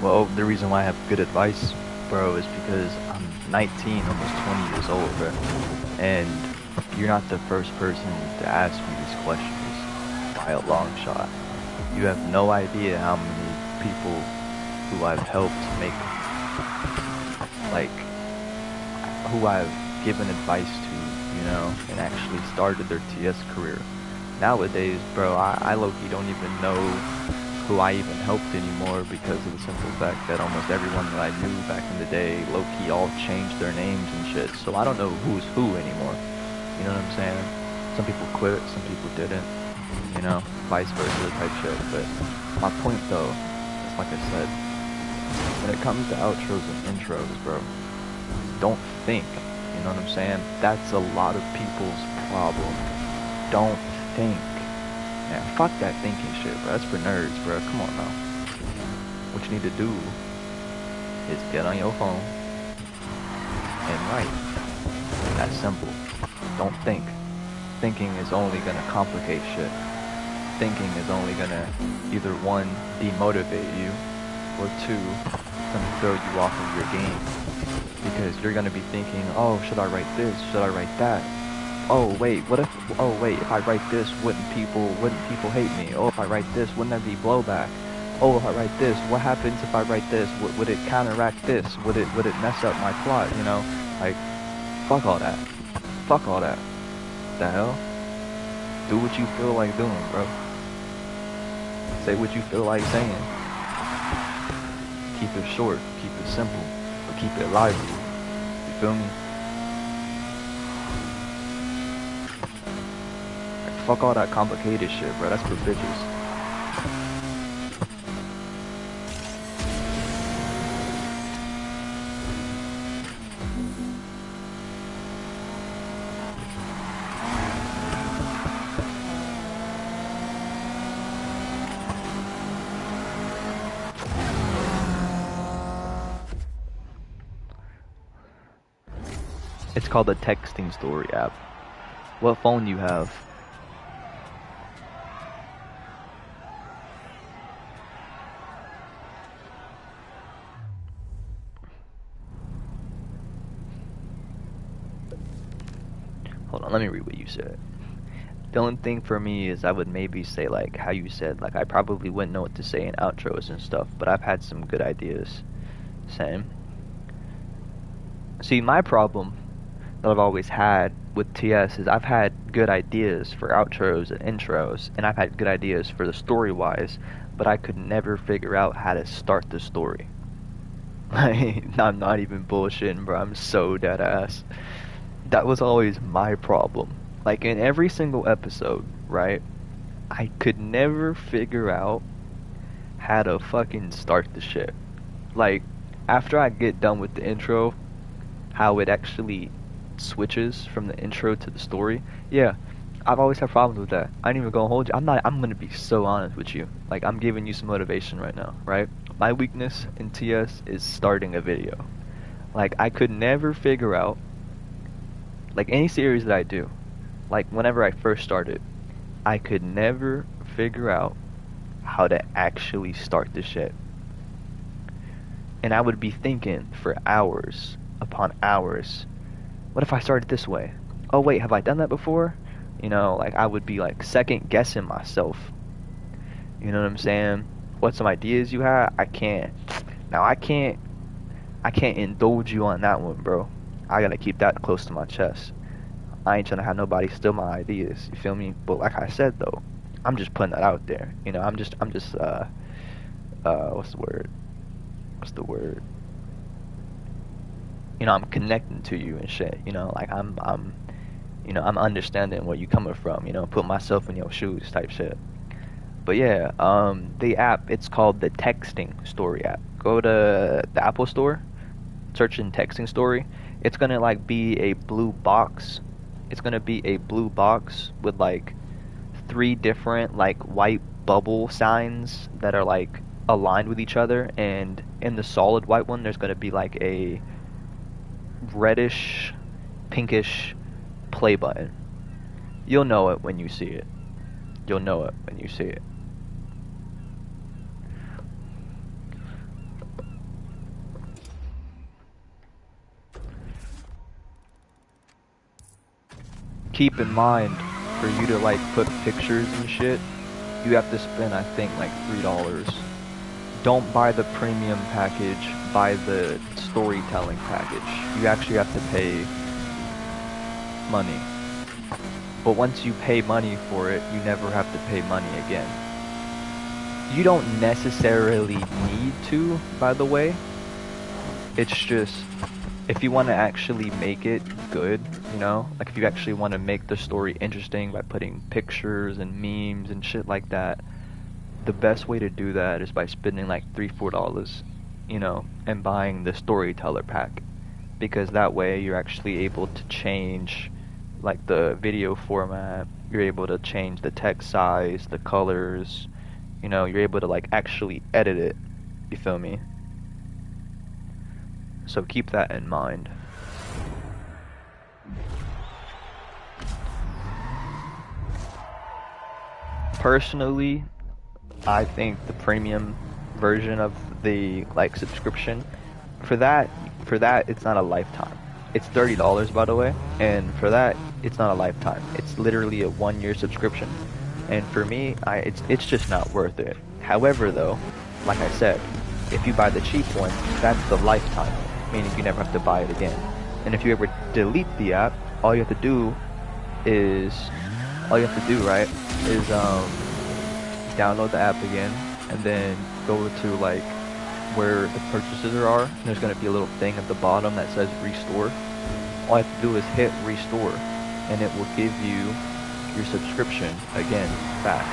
Well, the reason why I have good advice, bro, is because I'm 19, almost 20 years old, bro. And you're not the first person to ask me these questions by a long shot. You have no idea how many people who I've helped make, like, who I've given advice to, you know, and actually started their TS career. Nowadays, bro, I low-key don't even know who I even helped anymore because of the simple fact that almost everyone that I knew back in the day low-key all changed their names and shit, so I don't know who's who anymore. You know what I'm saying? Some people quit, some people didn't, you know, vice versa type shit. But my point though, is like I said, when it comes to outros and intros, bro, don't think, you know what I'm saying? That's a lot of people's problem. Don't think. Man, fuck that thinking shit, bro. That's for nerds, bro. Come on now. What you need to do is get on your phone and write. That's simple. Don't think. Thinking is only gonna complicate shit. Thinking is only gonna either one, demotivate you, or two, gonna throw you off of your game. Because you're gonna be thinking, oh, should I write this? Should I write that? Oh wait, if I write this, wouldn't people hate me? Oh, if I write this, wouldn't there be blowback? Oh, if I write this, what happens if I write this? Would it counteract this? Would it mess up my plot, you know? Like, fuck all that. Fuck all that. The hell? Do what you feel like doing, bro. Say what you feel like saying. Keep it short, keep it simple, but keep it lively. You feel me? Fuck all that complicated shit, bro. That's for bitches. It's called the Texting Story app. What phone you have? Hold on, let me read what you said. The only thing for me is I would maybe say, like, how you said, like, I probably wouldn't know what to say in outros and stuff, but I've had some good ideas. Same. See, my problem that I've always had with TS is I've had good ideas for outros and intros, and I've had good ideas for the story-wise, but I could never figure out how to start the story. I'm not even bullshitting, bro. I'm so dead ass. That was always my problem. Like, in every single episode, right, I could never figure out how to fucking start the shit. Like, after I get done with the intro, how it actually switches from the intro to the story, yeah, I've always had problems with that. I ain't even gonna hold you. I'm gonna be so honest with you. Like, I'm giving you some motivation right now, right? My weakness in TS is starting a video. Like, I could never figure out, like, any series that I do, like, whenever I first started, I could never figure out how to actually start the shit. And I would be thinking for hours upon hours, what if I started this way? Oh wait, have I done that before? You know, like, I would be like second guessing myself. You know what I'm saying? What some ideas you had? I can't indulge you on that one, bro. I gotta keep that close to my chest. I ain't trying to have nobody steal my ideas, you feel me? But like I said though, I'm just putting that out there. You know, I'm just what's the word? You know, I'm connecting to you and shit. You know, like I'm understanding where you coming from. You know, put myself in your shoes type shit. But yeah, the app, it's called the Texting Story app. Go to the Apple Store, search in Texting Story. It's gonna like be a blue box. It's gonna be a blue box with like 3 different like white bubble signs that are like aligned with each other, and in the solid white one there's gonna be like a reddish pinkish play button. You'll know it when you see it. You'll know it when you see it. Keep in mind, for you to like put pictures and shit, you have to spend, I think, like $3. Don't buy the premium package, buy the storytelling package. You actually have to pay money. But once you pay money for it, you never have to pay money again. You don't necessarily need to, by the way. It's just, if you want to actually make it good, you know, like if you actually want to make the story interesting by putting pictures and memes and shit like that, the best way to do that is by spending like $3-4, you know, and buying the storyteller pack, because that way you're actually able to change like the video format, you're able to change the text size, the colors, you know, you're able to like actually edit it, you feel me? So keep that in mind. Personally, I think the premium version of the like subscription, for that it's not a lifetime. It's $30, by the way, and for that it's not a lifetime. It's literally a 1-year subscription. And for me, it's just not worth it. However though, like I said, if you buy the cheap one, that's the lifetime, meaning you never have to buy it again. And if you ever delete the app, all you have to do, right, is download the app again, and then go to like where the purchases are, and there's going to be a little thing at the bottom that says restore. All you have to do is hit restore, and it will give you your subscription again back.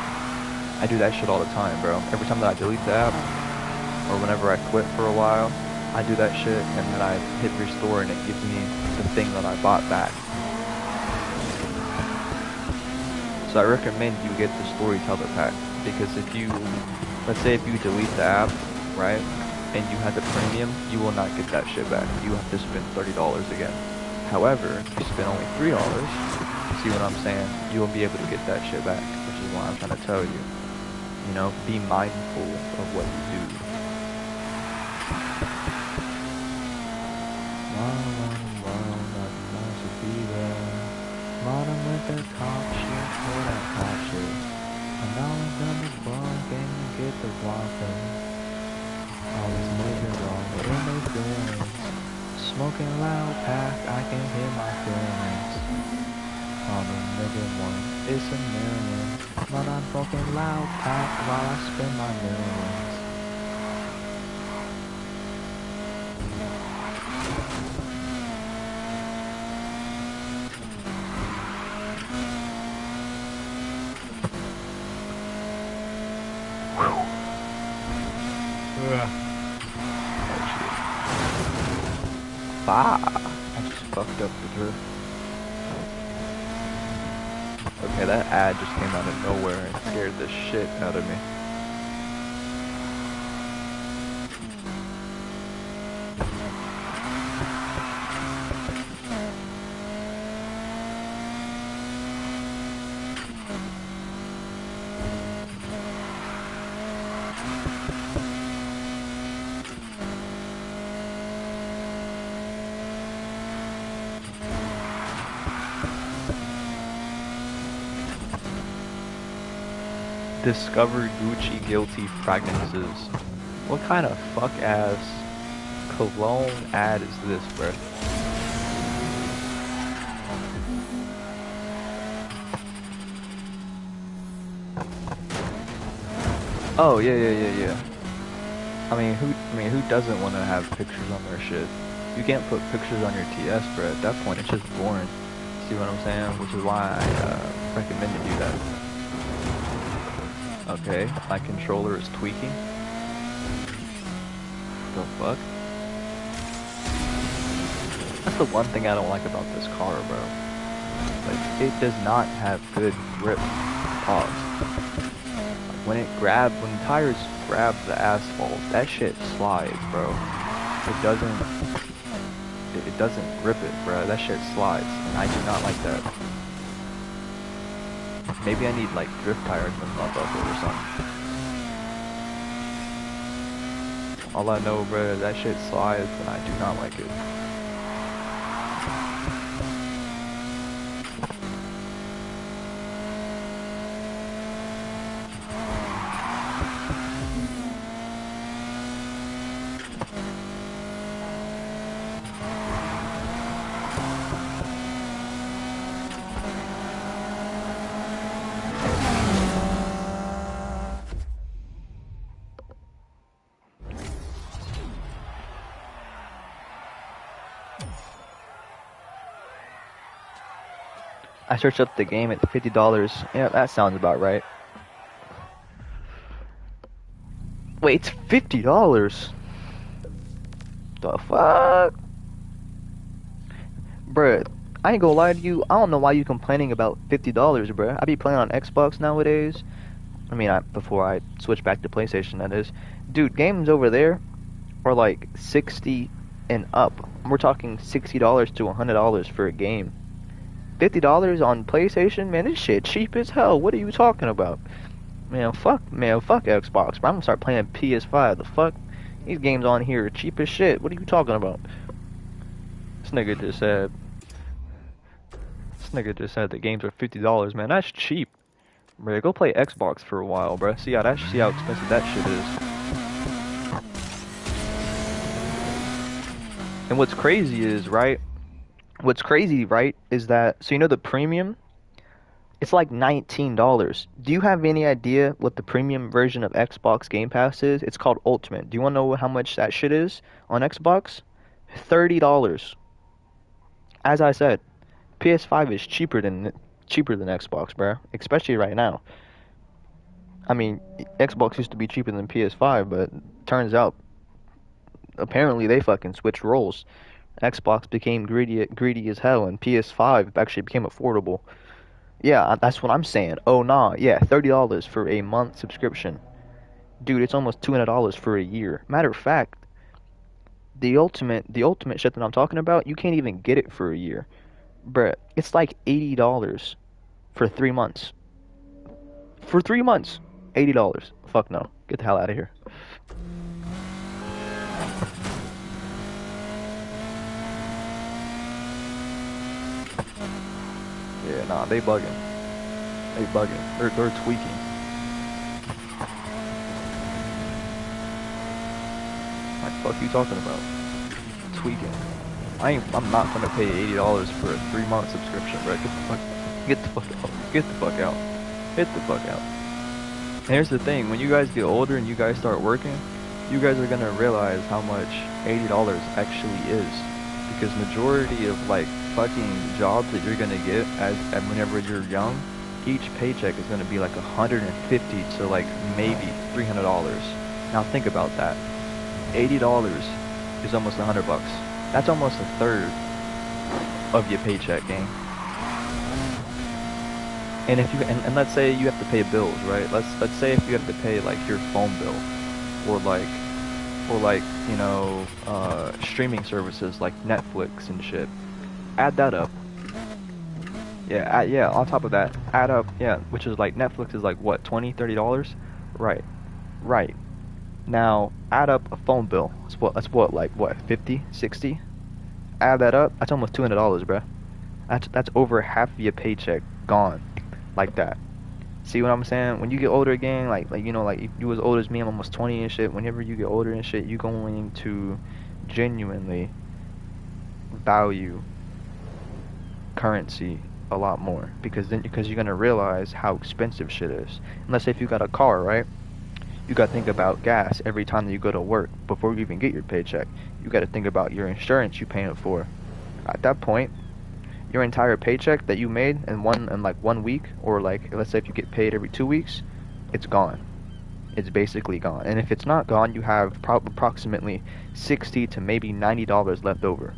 I do that shit all the time, bro. Every time that I delete the app, or whenever I quit for a while, I do that shit, and then I hit restore, and it gives me the thing that I bought back. So I recommend you get the storyteller pack, because if you, let's say if you delete the app, right, and you had the premium, you will not get that shit back. You have to spend $30 again. However, if you spend only $3, see what I'm saying, you will be able to get that shit back, which is why I'm trying to tell you, you know, be mindful of what you do. Bottom with the cop shit, for that cop shit. And all of them is bunk and get the whopping. Always moving wrong, but in those feelings. Smoking loud pack, I can hear my feelings. On a nigga one, it's a million. But I'm smoking loud pack while I spend my millions. I just fucked up the drift. Okay, that ad just came out of nowhere and scared the shit out of me. Discover Gucci Guilty Fragrances. What kind of fuck ass cologne ad is this, bruh? Oh yeah. I mean, who doesn't want to have pictures on their shit? You can't put pictures on your TS, bruh. At that point, it's just boring. See what I'm saying? Which is why I recommend you do that. Okay, my controller is tweaking. The fuck? That's the one thing I don't like about this car, bro. Like, it does not have good grip. Pause. When the tires grab the asphalt, that shit slides, bro. It doesn't grip it, bro. That shit slides, and I do not like that. Maybe I need like drift tires in this motherfucker or something. All I know, bro, that shit slides, and I do not like it. I searched up the game at $50. Yeah, that sounds about right. Wait, it's $50? The fuck? Bruh, I ain't gonna lie to you, I don't know why you complaining about $50, bruh. I be playing on Xbox nowadays. I mean, before I switch back to PlayStation, that is. Dude, games over there are like 60 and up. We're talking $60 to $100 for a game. $50 on PlayStation? Man, this shit cheap as hell. What are you talking about? Man, fuck Xbox, bro. I'm gonna start playing PS5. The fuck? These games on here are cheap as shit. What are you talking about? This nigga just said the games are $50, man. That's cheap. Bro, go play Xbox for a while, bro. See how expensive that shit is. And what's crazy, is that, so you know the premium? It's like $19. Do you have any idea what the premium version of Xbox Game Pass is? It's called Ultimate. Do you want to know how much that shit is on Xbox? $30. As I said, PS5 is cheaper than Xbox, bro. Especially right now. I mean, Xbox used to be cheaper than PS5, but turns out, apparently they fucking switched roles. Xbox became greedy as hell, and PS5 actually became affordable. Yeah, that's what I'm saying. Oh nah, yeah, $30 for a month subscription. Dude, it's almost $200 for a year. Matter of fact, the ultimate shit that I'm talking about, you can't even get it for a year. Bruh, it's like $80 for 3 months. For 3 months, $80. Fuck no. Get the hell out of here. Yeah, nah, they bugging. They're tweaking. What the fuck you talking about? Tweaking. I'm not gonna pay $80 for a 3-month subscription, bro. Get the fuck out. And here's the thing, when you guys get older and you guys start working, you guys are gonna realize how much $80 actually is. Because majority of like fucking jobs that you're gonna get as whenever you're young, each paycheck is gonna be like $150 to like maybe $300. Now think about that. $80 is almost $100. That's almost a third of your paycheck, gang. And if you and let's say you have to pay bills, right? Let's say if you have to pay like your phone bill, or like you know, streaming services like Netflix and shit. Add that up. Yeah, on top of that, add up, which is like, Netflix is like, what, $20, $30? Right. Now, add up a phone bill. That's what, like, what, 50, 60? Add that up, that's almost $200, bruh. That's over half of your paycheck gone, like that. See what I'm saying? When you get older again, like you know, like you as old as me, I'm almost 20 and shit. Whenever you get older and shit, you going to genuinely value currency a lot more because you're gonna realize how expensive shit is. And let's say if you got a car, right? You gotta think about gas every time that you go to work before you even get your paycheck. You gotta think about your insurance you paying for. At that point, your entire paycheck that you made in like 1 week, or like let's say if you get paid every 2 weeks, it's gone. It's basically gone. And if it's not gone, you have approximately $60 to maybe $90 left over.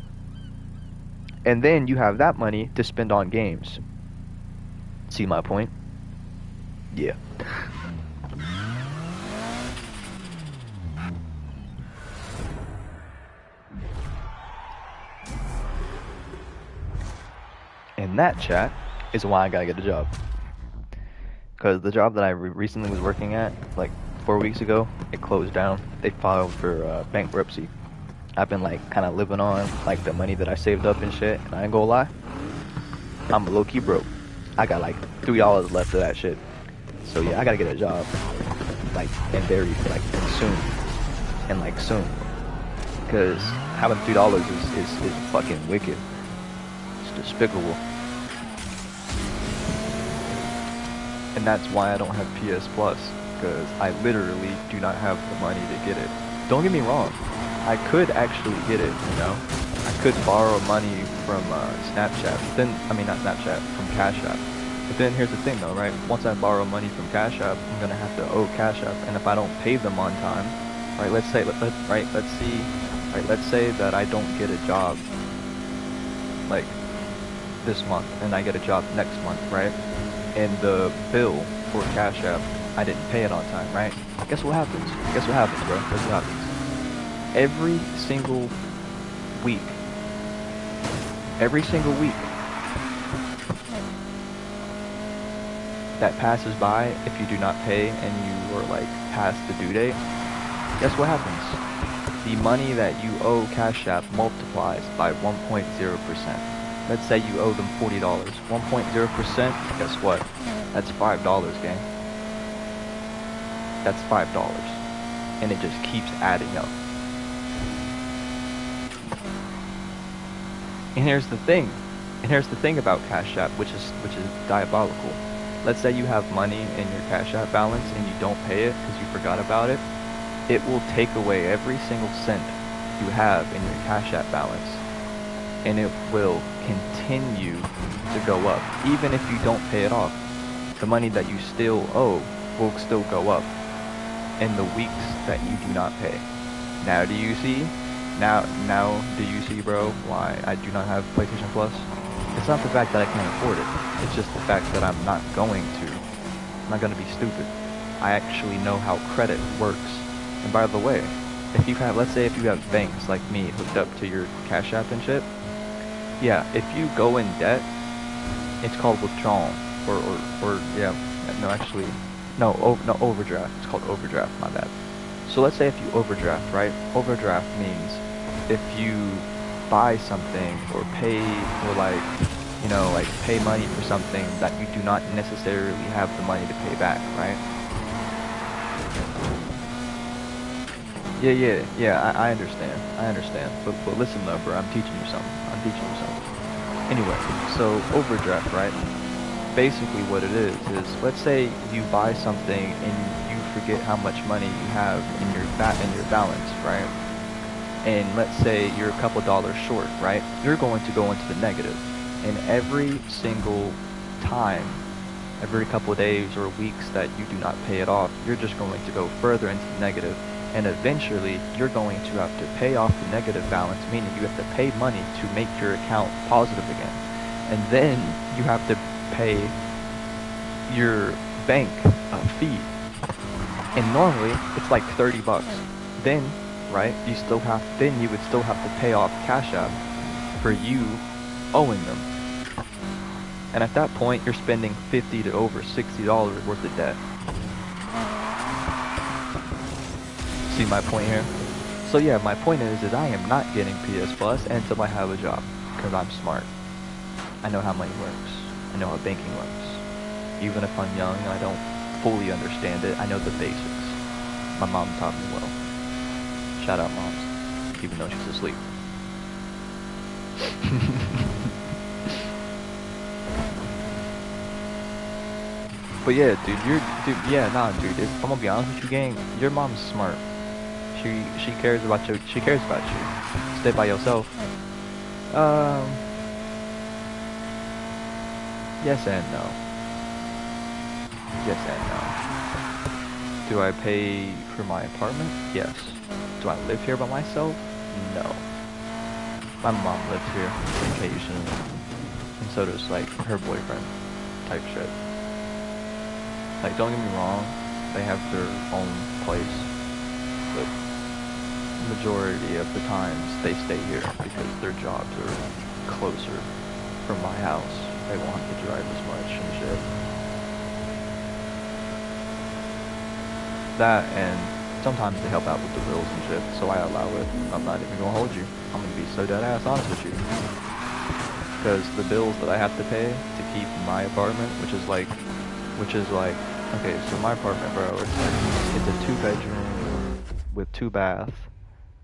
And then you have that money to spend on games. See my point? Yeah. And that, chat, is why I gotta get a job. Because the job that I recently was working at, like 4 weeks ago, it closed down. They filed for bankruptcy. I've been like kind of living on like the money that I saved up and shit. And I ain't gonna lie, I'm low-key broke. I got like $3 left of that shit. So yeah, I gotta get a job, like, and very like soon, and like soon. Because having $3 is fucking wicked. It's despicable. And that's why I don't have PS Plus, because I literally do not have the money to get it. Don't get me wrong, I could actually get it, you know? I could borrow money from Snapchat, then, I mean not Snapchat, from Cash App. But then here's the thing though, right? Once I borrow money from Cash App, I'm gonna have to owe Cash App, and if I don't pay them on time, right, let's say that I don't get a job, like, this month, and I get a job next month, right? And the bill for Cash App, I didn't pay it on time, right? Guess what happens? Guess what happens, bro? Guess what happens? Every single week, that passes by, if you do not pay and you are like past the due date, guess what happens? The money that you owe Cash App multiplies by 1.0%. Let's say you owe them $40. 1.0%, guess what? That's $5, gang. That's $5. And it just keeps adding up. And here's the thing. About Cash App, which is diabolical. Let's say you have money in your Cash App balance and you don't pay it because you forgot about it. It will take away every single cent you have in your Cash App balance. And it will continue to go up. Even if you don't pay it off, the money that you still owe will still go up in the weeks that you do not pay. Now do you see? Now do you see, bro, why I do not have PlayStation Plus? It's not the fact that I can't afford it. It's just the fact that I'm not going to. I'm not gonna be stupid. I actually know how credit works. And by the way, if you have, let's say if you have banks like me hooked up to your Cash App and shit, yeah, if you go in debt, it's called withdrawal, or yeah, no, actually, no, overdraft. It's called overdraft, my bad. So let's say if you overdraft, right? Overdraft means if you buy something or pay, or like, you know, like pay money for something that you do not necessarily have the money to pay back, right? Yeah, I understand. But listen though, bro, I'm teaching you something. Anyway, so overdraft, right? Basically what it is let's say you buy something and you forget how much money you have in your balance, right? And let's say you're a couple dollars short, right? You're going to go into the negative. And every single time, every couple days or weeks that you do not pay it off, you're just going to go further into the negative. And eventually, you're going to have to pay off the negative balance, meaning you have to pay money to make your account positive again. And then you have to pay your bank a fee. And normally, it's like $30. Then, right, you would still have to pay off Cash App for you owing them. And at that point, you're spending $50 to over $60 worth of debt. See my point here? So yeah, my point is I am not getting PS Plus until I have a job, because I'm smart. I know how money works. I know how banking works. Even if I'm young and I don't fully understand it, I know the basics. My mom taught me well. Shout out moms, even though she's asleep. But yeah, dude, dude, I'm gonna be honest with you, gang, your mom's smart. She cares about you. She cares about you. Stay by yourself. Yes and no. Yes and no. Do I pay for my apartment? Yes. Do I live here by myself? No. My mom lives here occasionally, and so does like her boyfriend type shit. Like, don't get me wrong, they have their own place, but majority of the times they stay here because their jobs are closer from my house. They won't have to drive as much and shit. That, and sometimes they help out with the bills and shit, so I allow it. I'm not even gonna hold you. I'm gonna be so dead ass honest with you. Because the bills that I have to pay to keep my apartment, which is like, okay, so my apartment, bro, it's a 2-bedroom with 2 baths.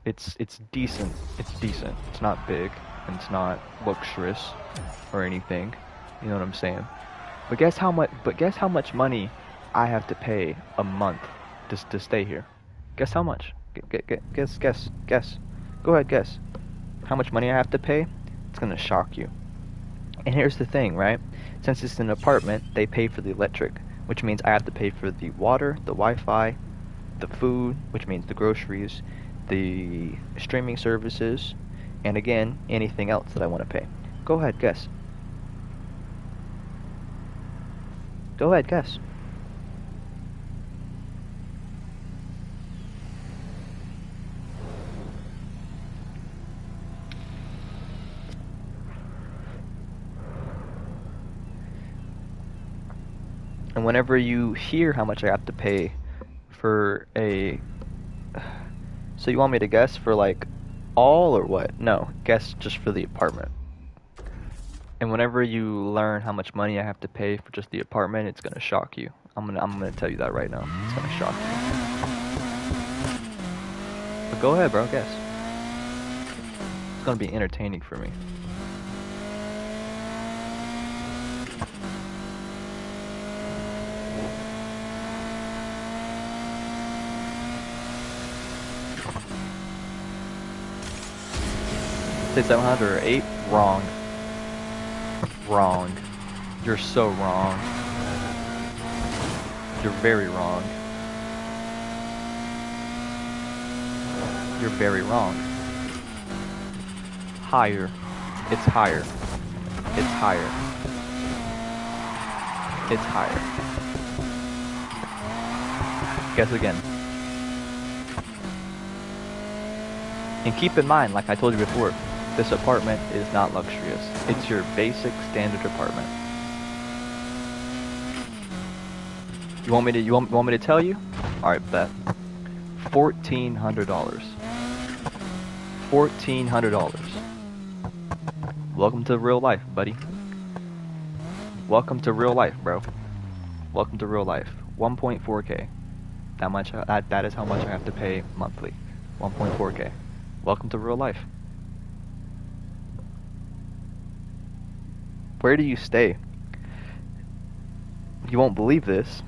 It's decent. It's decent. It's not big, and it's not luxurious or anything. You know what I'm saying? But guess how much money I have to pay a month just to stay here? Guess how much? Guess. Go ahead, guess. How much money I have to pay? It's gonna shock you. And here's the thing, right? Since it's an apartment, they pay for the electric, which means I have to pay for the water, the Wi-Fi, the food, which means the groceries, the streaming services, and again, anything else that I want to pay. Go ahead, guess. Go ahead, guess. And whenever you hear how much I have to pay for a... So you want me to guess for like all or what? No, guess just for the apartment. And whenever you learn how much money I have to pay for just the apartment, it's gonna shock you. I'm gonna tell you that right now. It's gonna shock you. But go ahead, bro, guess. It's gonna be entertaining for me. Say 700 or 8? Wrong. Wrong. You're so wrong. You're very wrong. You're very wrong. Higher. It's higher. It's higher. It's higher. Guess again. And keep in mind, like I told you before, this apartment is not luxurious. It's your basic standard apartment. You want me to tell you? All right, bet. $1,400. $1,400. Welcome to real life, buddy. Welcome to real life, bro. Welcome to real life. 1.4K. That is how much I have to pay monthly. 1.4K. Welcome to real life. Where do you stay? You won't believe this,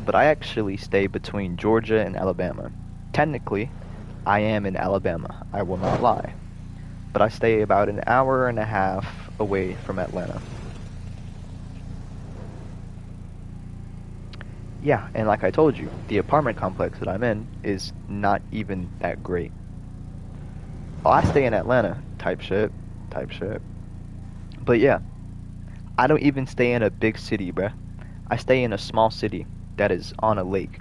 but I actually stay between Georgia and Alabama. Technically, I am in Alabama, I will not lie. But I stay about an hour and a half away from Atlanta. Yeah, and like I told you, the apartment complex that I'm in is not even that great. Well, I stay in Atlanta, type shit. But yeah, I don't even stay in a big city, bruh. I stay in a small city that is on a lake.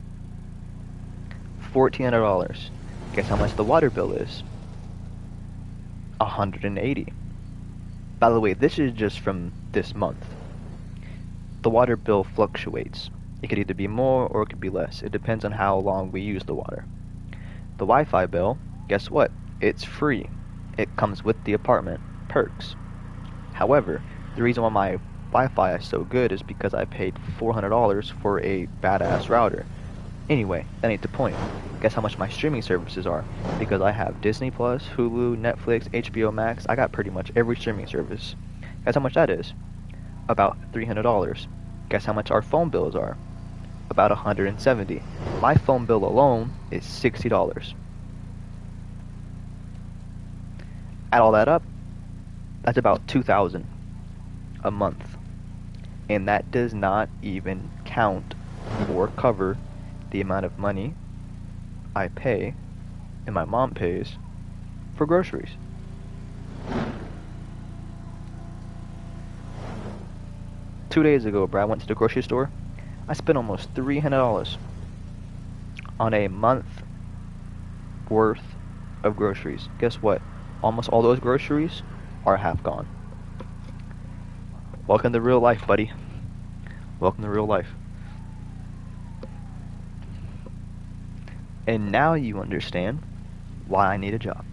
$1,400. Guess how much the water bill is? $180. By the way, this is just from this month. The water bill fluctuates. It could either be more or it could be less. It depends on how long we use the water. The Wi-Fi bill, guess what? It's free. It comes with the apartment. Perks. However, the reason why my Wi-Fi is so good is because I paid $400 for a badass router. Anyway, that ain't the point. Guess how much my streaming services are? Because I have Disney Plus, Hulu, Netflix, HBO Max. I got pretty much every streaming service. Guess how much that is? About $300. Guess how much our phone bills are? About $170. My phone bill alone is $60. Add all that up, that's about $2,000 a month. And that does not even count or cover the amount of money I pay and my mom pays for groceries. Two days ago, bro, I went to the grocery store. I spent almost $300 on a month worth of groceries. Guess what? Almost all those groceries are half gone. Welcome to real life, buddy. Welcome to real life. And now you understand why I need a job.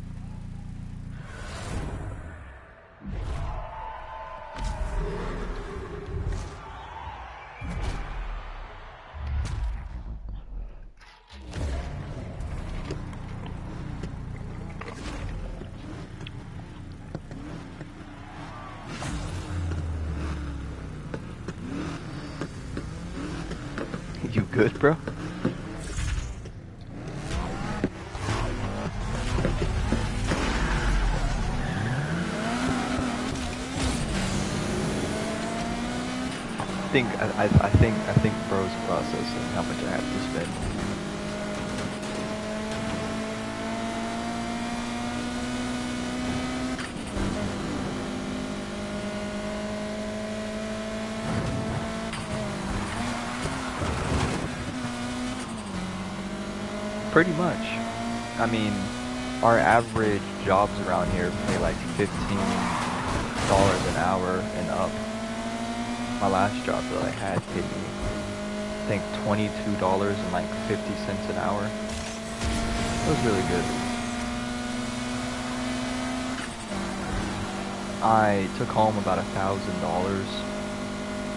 You good, bro? I think bro's processing how much I have to spend. Pretty much. I mean, our average jobs around here pay like $15 an hour and up. My last job that I had paid me, I think $22 and like 50 cents an hour. It was really good. I took home about $1,000,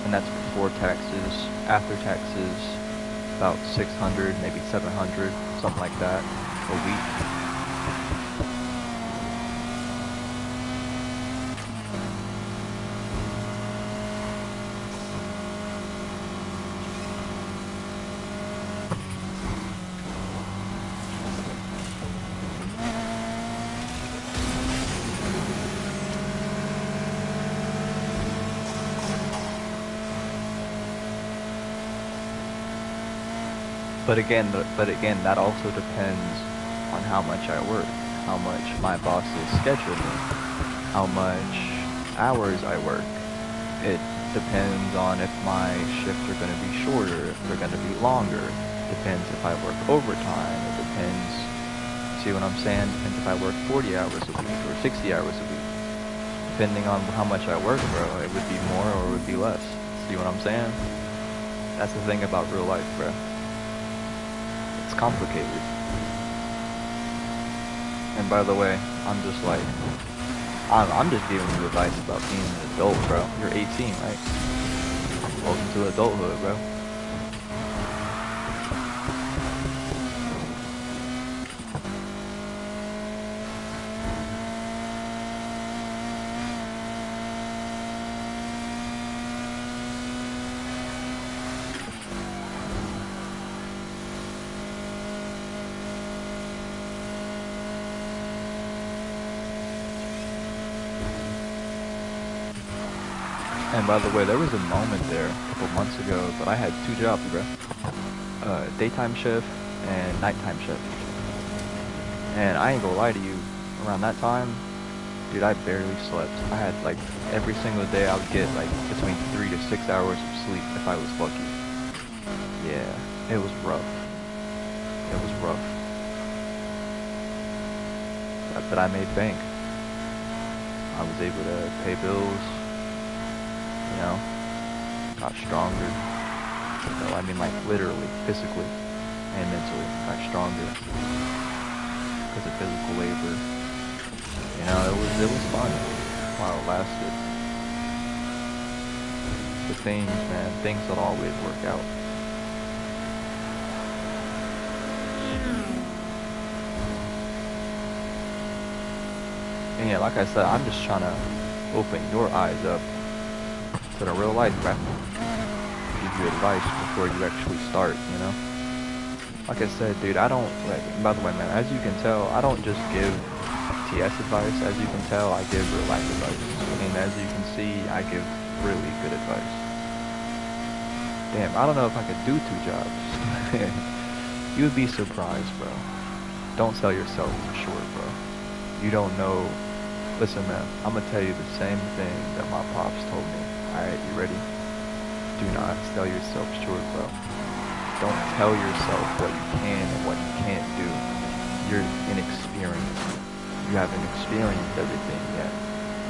and that's before taxes. After taxes, about 600, maybe 700, something like that, a week. But again, that also depends on how much I work, how much my bosses schedule me, how much hours I work. It depends on if my shifts are going to be shorter, if they're going to be longer. Depends if I work overtime. It depends, see what I'm saying? Depends if I work 40 hours a week or 60 hours a week. Depending on how much I work, bro, it would be more or it would be less. See what I'm saying? That's the thing about real life, bro. It's complicated. And by the way, I'm just like, I'm just giving you advice about being an adult, bro. You're 18, right? Welcome to adulthood, bro. And by the way, there was a moment there a couple months ago that I had two jobs, bro. Daytime shift and nighttime shift. And I ain't gonna lie to you, around that time, dude, I barely slept. I had like every single day I would get like between 3 to 6 hours of sleep if I was lucky. Yeah, it was rough. It was rough. But I made bank. I was able to pay bills. You know, got stronger. So I mean, like literally, physically, and mentally, got stronger because of physical labor. You know, it was fun while it lasted. things, man, things don't always work out. And yeah, like I said, I'm just trying to open your eyes up to the real life, man. Give you advice before you actually start, you know? Like I said, dude, I don't, like, by the way, man, as you can tell, I don't just give TS advice. As you can tell, I give real life advice. And as you can see, I give really good advice. Damn, I don't know if I could do 2 jobs. You would be surprised, bro. Don't sell yourself short, bro. You don't know. Listen, man, I'm gonna tell you the same thing that my pops told me. Alright, you ready? Do not sell yourself short, bro. Don't tell yourself what you can and what you can't do. You're inexperienced. You haven't experienced everything yet.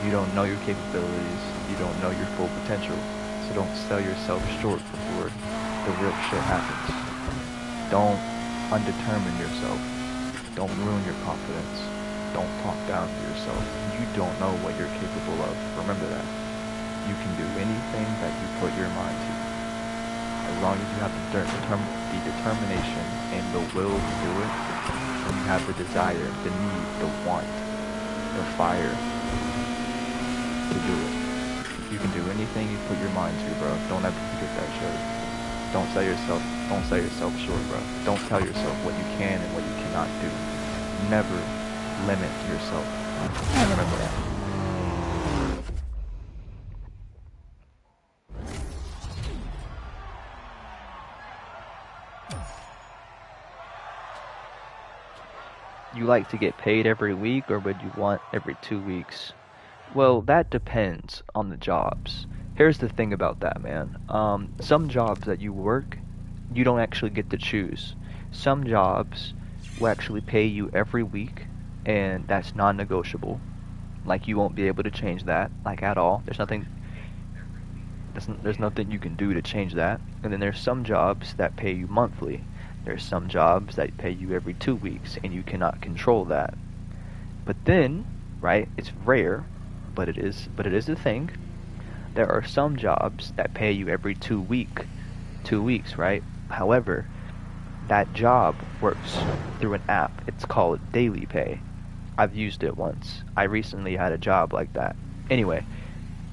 You don't know your capabilities. You don't know your full potential. So don't sell yourself short before the real shit happens. Don't undetermine yourself. Don't ruin your confidence. Don't talk down to yourself. You don't know what you're capable of. Remember that. You can do anything that you put your mind to. As long as you have the determination and the will to do it, and you have the desire, the need, the want, the fire to do it. You can do anything you put your mind to, bro. Don't ever forget that shit. Don't sell yourself short, bro. Don't tell yourself what you can and what you cannot do. Never limit yourself. Remember that. You like to get paid every week, or would you want every 2 weeks? Well, that depends on the jobs. Here's the thing about that, man. Some jobs that you work, you don't actually get to choose. Some jobs will actually pay you every week, and that's non-negotiable. Like, you won't be able to change that, like, at all. There's nothing you can do to change that. And then there's some jobs that pay you monthly. There's some jobs that pay you every 2 weeks, and you cannot control that. But then, right, it's rare, but it is a thing. There are some jobs that pay you every 2 weeks, right? However, that job works through an app. It's called Daily Pay. I've used it once. I recently had a job like that. Anyway,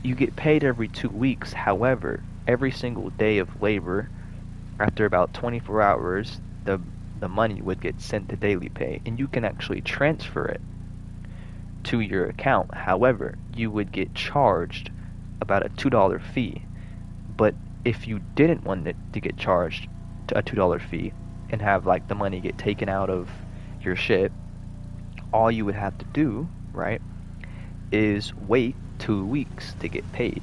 you get paid every 2 weeks. However, every single day of labor, after about 24 hours, the money would get sent to Daily Pay, and you can actually transfer it to your account. However, you would get charged about a $2 fee. But if you didn't want it to get charged a $2 fee and have like the money get taken out of your shit, all you would have to do, right, is wait 2 weeks to get paid.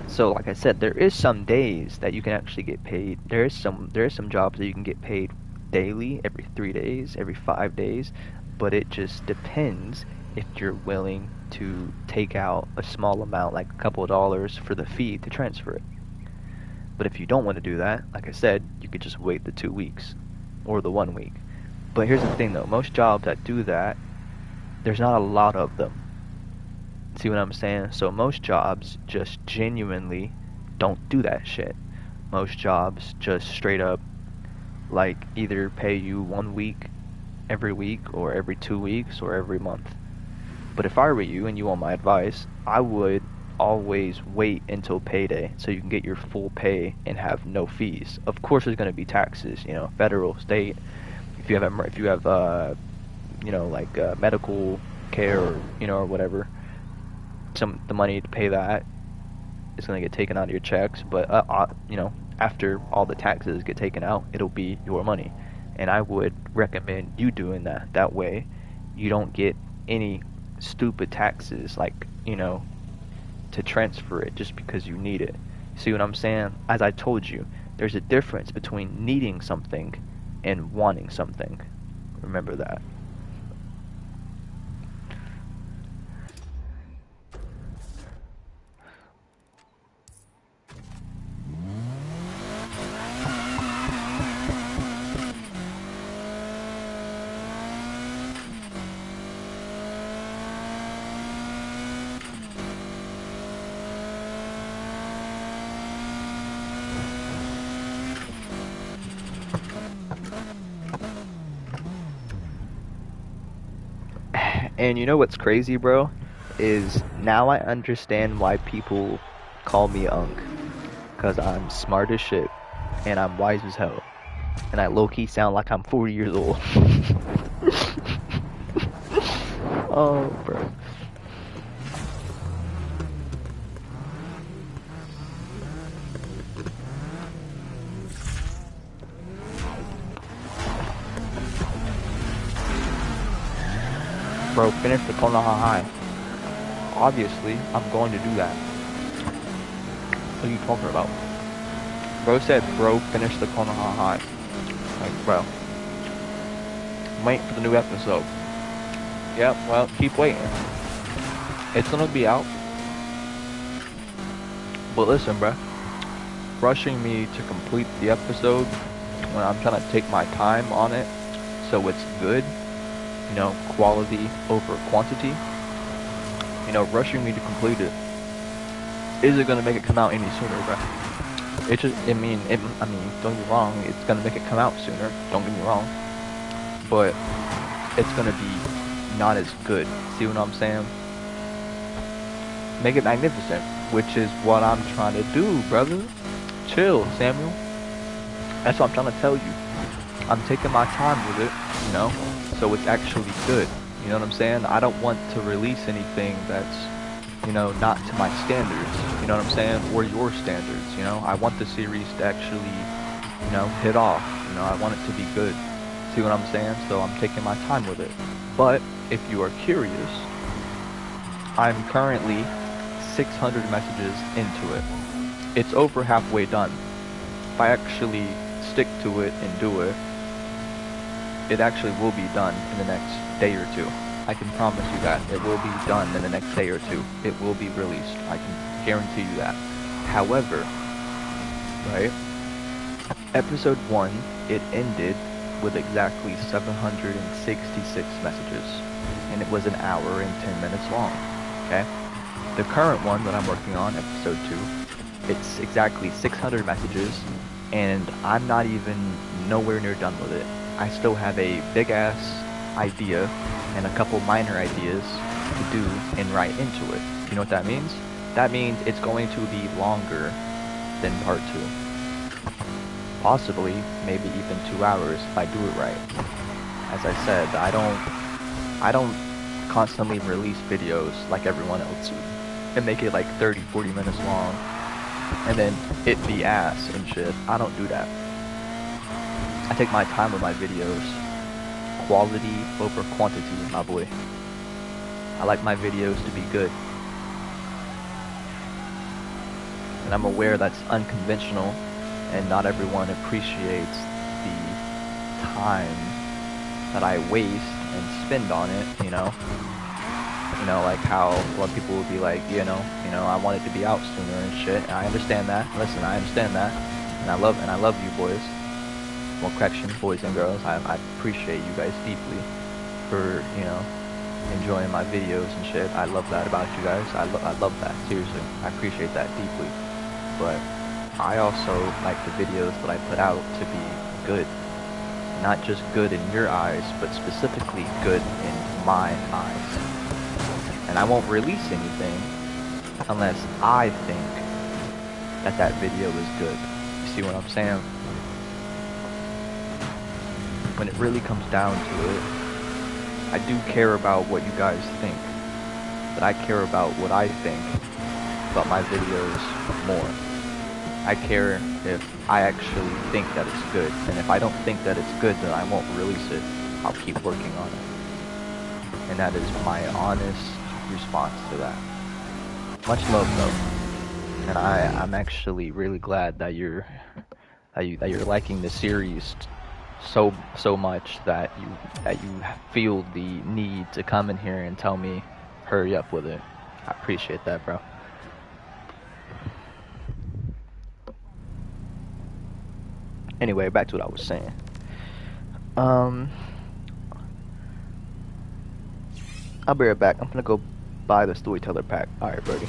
So like I said, there is some days that you can actually get paid. There is some jobs that you can get paid daily, every 3 days, every 5 days, but it just depends if you're willing to take out a small amount, like a couple of dollars for the fee to transfer it. But if you don't want to do that, like I said, you could just wait the 2 weeks or the 1 week. But here's the thing though, most jobs that do that, there's not a lot of them. See what I'm saying? So most jobs just genuinely don't do that shit. Most jobs just straight up like either pay you 1 week every week, or every 2 weeks, or every month. But if I were you and you want my advice, I would always wait until payday so you can get your full pay and have no fees. Of course there's going to be taxes, you know, federal, state. If you have medical care, or, you know, or whatever, the money to pay that is going to get taken out of your checks, but you know, after all the taxes get taken out, it'll be your money. And I would recommend you doing that. That way you don't get any stupid taxes, like, you know, to transfer it just because you need it. See what I'm saying? As I told you, there's a difference between needing something and wanting something. Remember that. And you know what's crazy, bro? Is now I understand why people call me Unk. Cause I'm smart as shit. And I'm wise as hell. And I low-key sound like I'm 40 years old. Oh, bro. Bro, finish the Konoha High. Obviously, I'm going to do that. What are you talking about? Bro said, bro, finish the Konoha High. Like, bro. Wait for the new episode. Yep, well, keep waiting. It's gonna be out. But listen, bro. Rushing me to complete the episode when I'm trying to take my time on it so it's good, you know, quality over quantity. You know, rushing me to complete it isn't gonna make it come out any sooner, bro. It's just, I mean, don't get me wrong, it's gonna make it come out sooner, don't get me wrong. But it's gonna be not as good. See what I'm saying? Make it magnificent, which is what I'm trying to do, brother. Chill, Samuel. That's what I'm trying to tell you. I'm taking my time with it, you know, so it's actually good. You know what I'm saying? I don't want to release anything that's, you know, not to my standards, you know what I'm saying? Or your standards, you know? I want the series to actually, you know, hit off. You know, I want it to be good. See what I'm saying? So I'm taking my time with it. But if you are curious, I'm currently 600 messages into it. It's over halfway done. If I actually stick to it and do it, it actually will be done in the next day or two. I can promise you that. It will be done in the next day or two. It will be released. I can guarantee you that. However, right, episode 1, it ended with exactly 766 messages. And it was an hour and 10 minutes long. Okay? The current one that I'm working on, episode 2, it's exactly 600 messages, and I'm not even nowhere near done with it. I still have a big ass idea and a couple minor ideas to do and write into it. You know what that means? That means it's going to be longer than part 2. Possibly, maybe even 2 hours if I do it right. As I said, I don't constantly release videos like everyone else and make it like 30-40 minutes long and then it be ass and shit. I don't do that. I take my time with my videos. Quality over quantity, my boy. I like my videos to be good. And I'm aware that's unconventional and not everyone appreciates the time that I waste and spend on it, you know? You know, like how a lot of people will be like, you know, I want it to be out sooner and shit. And I understand that. Listen, I understand that. And I love you boys. Well, correction, boys and girls. I appreciate you guys deeply for, you know, enjoying my videos and shit. I love that about you guys. I love that, seriously. I appreciate that deeply. But I also like the videos that I put out to be good. Not just good in your eyes, but specifically good in my eyes. And I won't release anything unless I think that that video is good. You see what I'm saying? When it really comes down to it, I do care about what you guys think. But I care about what I think about my videos more. I care if I actually think that it's good. And if I don't think that it's good, then I won't release it. I'll keep working on it. And that is my honest response to that. Much love though. And I'm actually really glad that you're liking the series so much that you feel the need to come in here and tell me hurry up with it. I appreciate that, bro. Anyway, back to what I was saying. I'll be right back. I'm gonna go buy the Storyteller pack. Alright, buddy.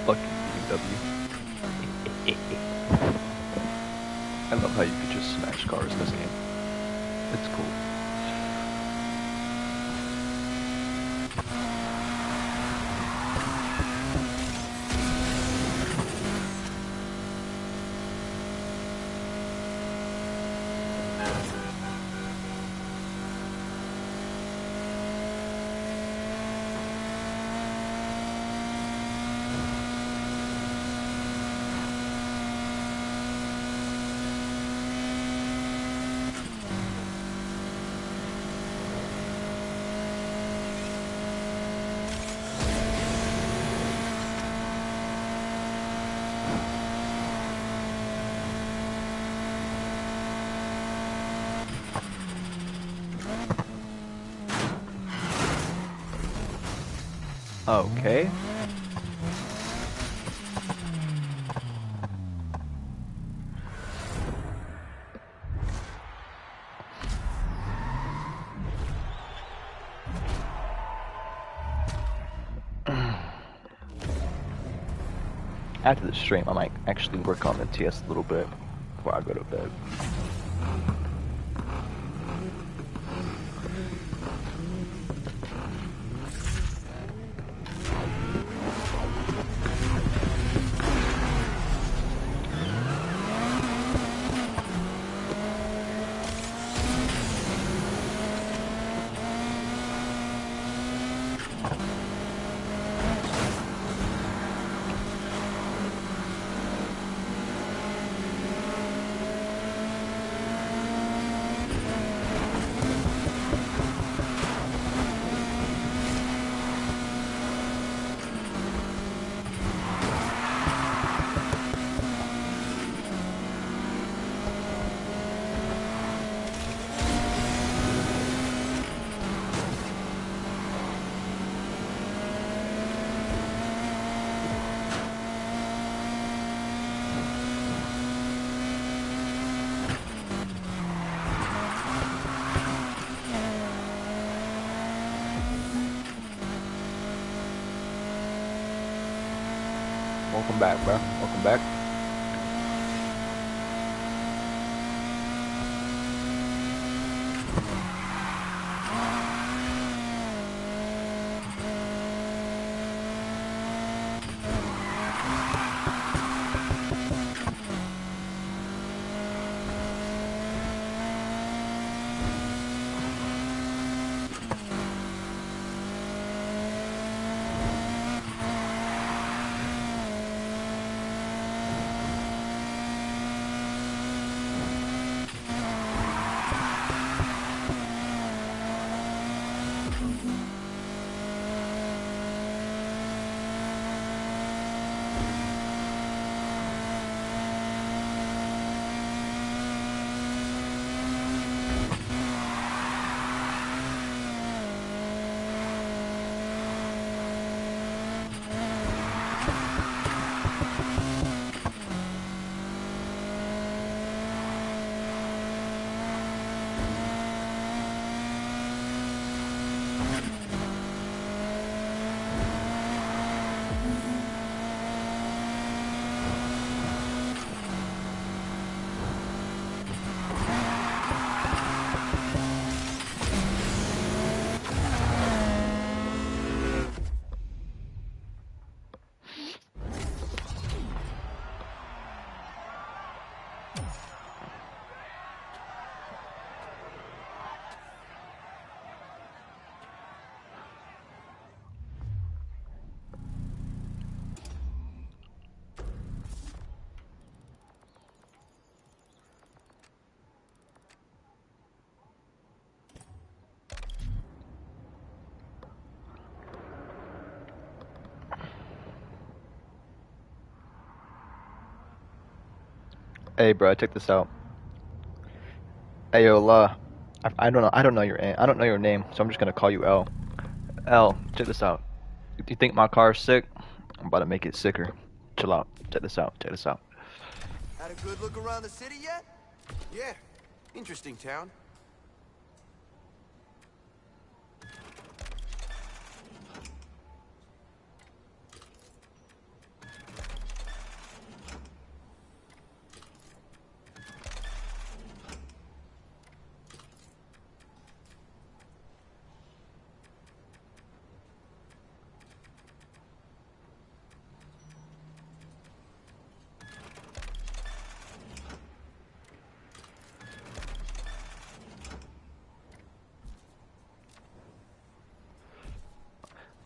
Fucking BMW. I love how you can just smash cars in this game. It's cool. Okay. After the stream, I might actually work on the TS a little bit before I go to bed. Welcome back, bro. Welcome back. Hey, bro, check this out. Hey, yo, La. I don't know your name, so I'm just gonna call you L. L, check this out. If you think my car's sick, I'm about to make it sicker. Chill out. Check this out. Check this out. Had a good look around the city yet? Yeah, interesting town.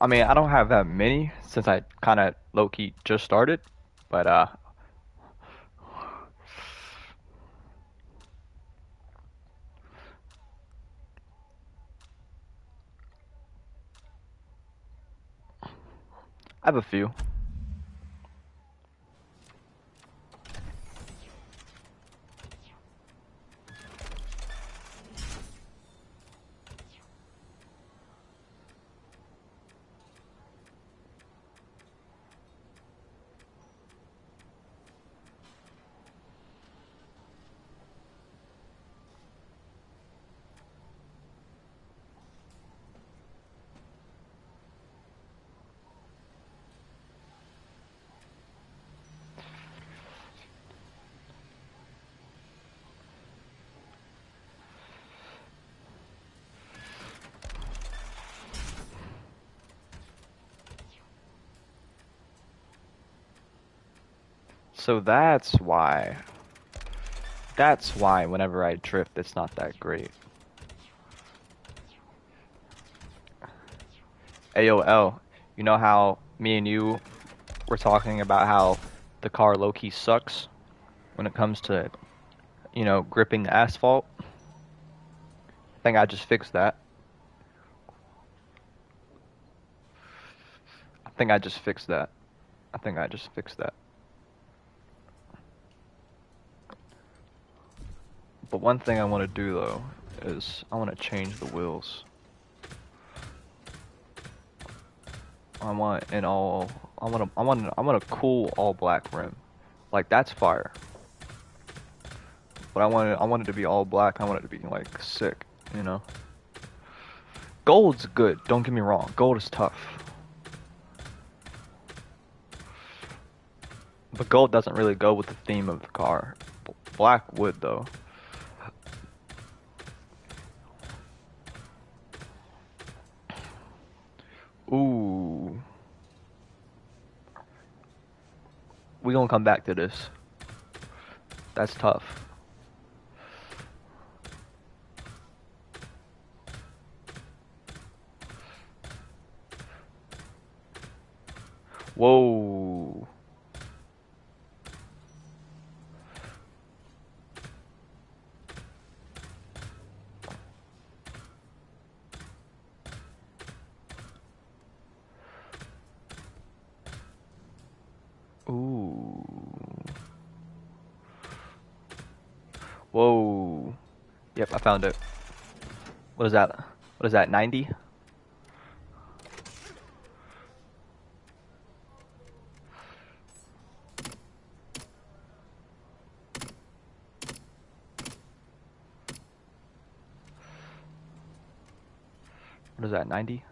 I mean, I don't have that many since I kind of low-key just started, but I have a few. So that's why whenever I drift, it's not that great. AOL, you know how me and you were talking about how the car low-key sucks when it comes to, you know, gripping the asphalt? I think I just fixed that. I think I just fixed that. I think I just fixed that. But one thing I want to do though is I want to change the wheels. I want a cool all black rim. Like that's fire. But I want it to be all black. I want it to be like sick, you know. Gold's good, don't get me wrong. Gold is tough. But gold doesn't really go with the theme of the car. Black would though. Ooh. We gonna come back to this. That's tough. Whoa. Ooh. Whoa. Yep, I found it. What is that? What is that, 90? What is that, 90?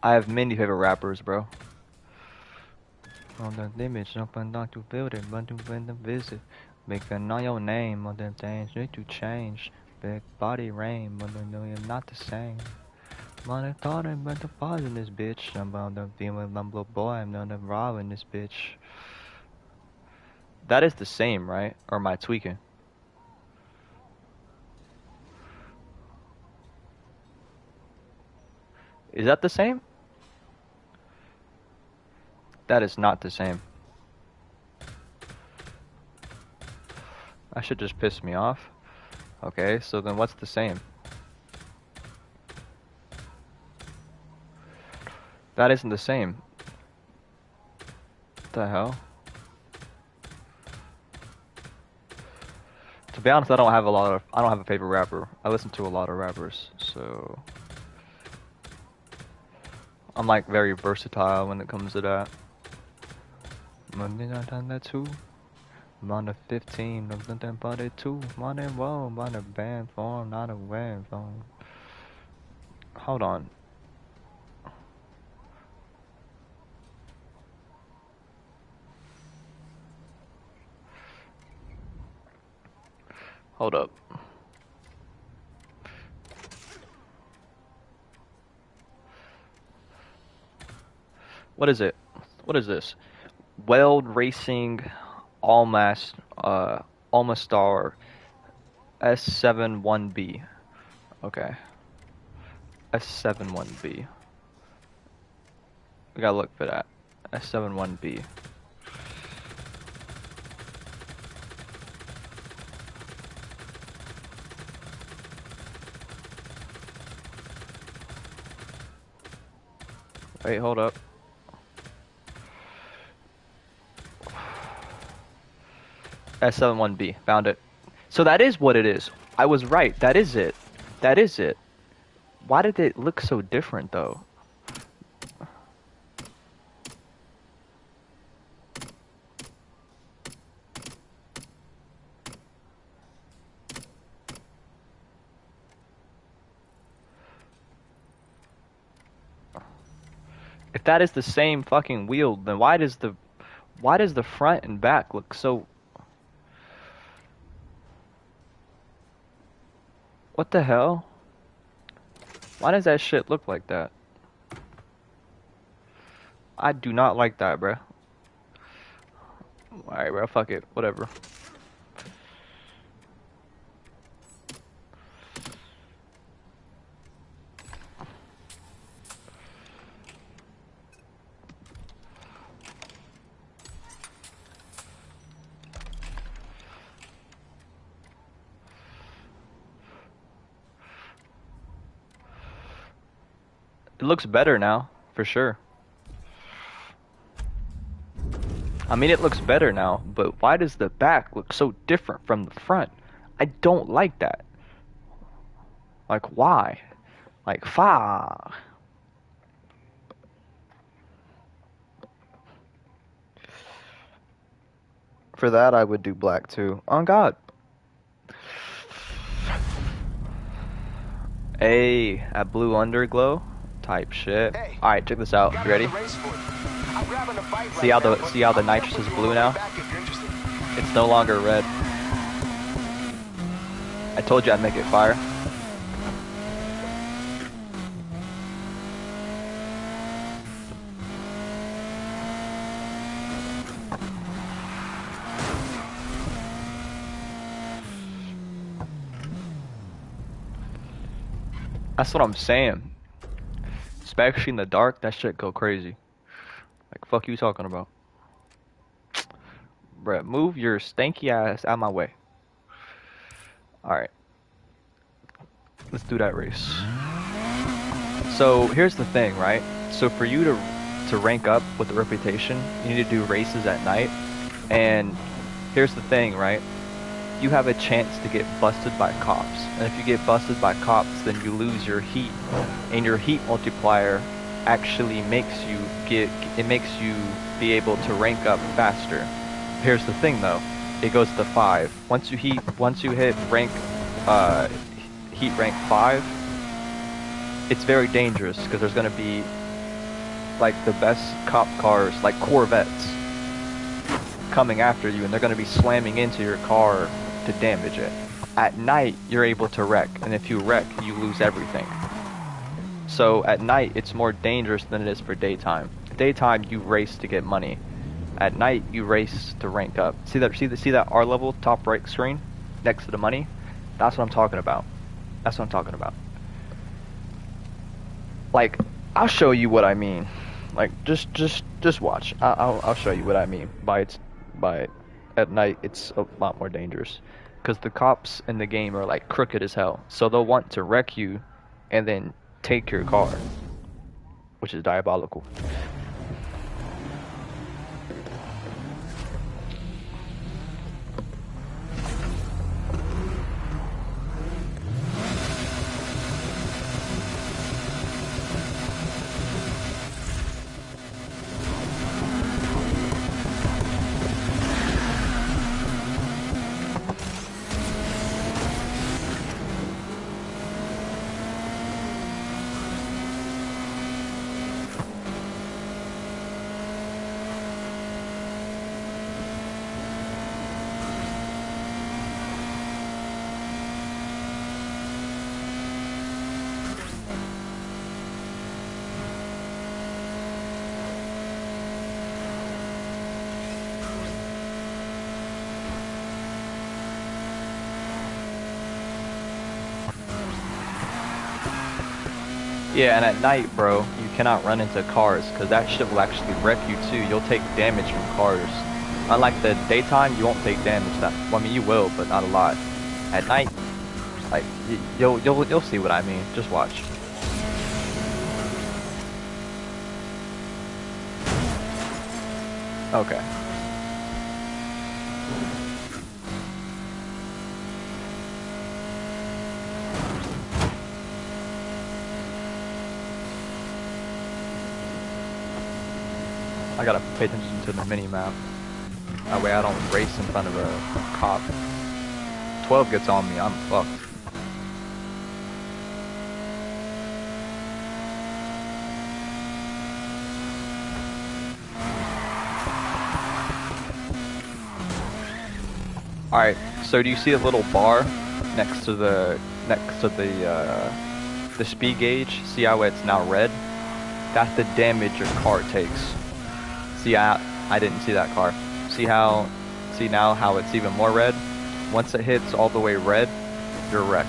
I have many favorite rappers, bro. On the image, up and down to build it, but to win the visit. Making all your name, on them things need to change. Big body rain, but I know you're not the same. Money thought it, but the pause in this bitch. I'm about to be with my little boy, I'm not robbing this bitch. That is the same, right? Or am I tweaking? Is that the same? That is not the same. That should just piss me off. Okay, so then what's the same? That isn't the same. What the hell? To be honest, I don't have a favorite rapper. I listen to a lot of rappers, so I'm like very versatile when it comes to that. Monday I done that too. I'm on the 15, I'm nothing but it too. Money whoa, I'm on the band form, not a wave phone. Hold on. Hold up. What is it? What is this? Weld Racing Almastar S71B. Okay. S71B. We gotta look for that. S71B. Wait, hold up. S71B. Found it. So that is what it is. I was right. That is it. That is it. Why did it look so different, though? If that is the same fucking wheel, then why does the front and back look so... What the hell? Why does that shit look like that? I do not like that, bruh. Alright, bro, fuck it. Whatever. It looks better now, for sure. I mean, it looks better now, but why does the back look so different from the front? I don't like that. Like, why? Like, fuck. For that, I would do black too. On God. Hey, at Blue Underglow type shit. Hey, all right, check this out. You ready? See how the nitrous is blue now? It's no longer red. I told you I'd make it fire. That's what I'm saying. Especially in the dark, that shit go crazy. Like, fuck you talking about? Bruh, move your stanky ass out my way. Alright. Let's do that race. So, here's the thing, right? So, for you to rank up with the reputation, you need to do races at night. And here's the thing, right? You have a chance to get busted by cops. And if you get busted by cops, then you lose your heat. And your heat multiplier actually makes you be able to rank up faster. Here's the thing though. It goes to 5. Once you hit rank heat rank 5, it's very dangerous because there's gonna be like the best cop cars, like Corvettes, coming after you, and they're gonna be slamming into your car to damage it. At night, you're able to wreck, and if you wreck, you lose everything. So at night, it's more dangerous than it is for daytime. Daytime, you race to get money. At night, you race to rank up. See that R level top right screen next to the money? That's what I'm talking about. That's what I'm talking about. Like, I'll show you what I mean. Like, just watch. I'll show you what I mean by at night it's a lot more dangerous. Because the cops in the game are like crooked as hell. So they'll want to wreck you and then take your car. Which is diabolical. Yeah, and at night, bro, you cannot run into cars because that shit will actually wreck you too. You'll take damage from cars. Unlike the daytime, you won't take damage. Well, I mean, you will, but not a lot. At night, like you'll see what I mean. Just watch. Okay. I gotta pay attention to the mini-map. That way I don't race in front of a cop. 12 gets on me, I'm fucked. Alright, so do you see a little bar next to the speed gauge? See how it's now red? That's the damage your car takes. See, I didn't see that car. See now how it's even more red? Once it hits all the way red, you're wrecked.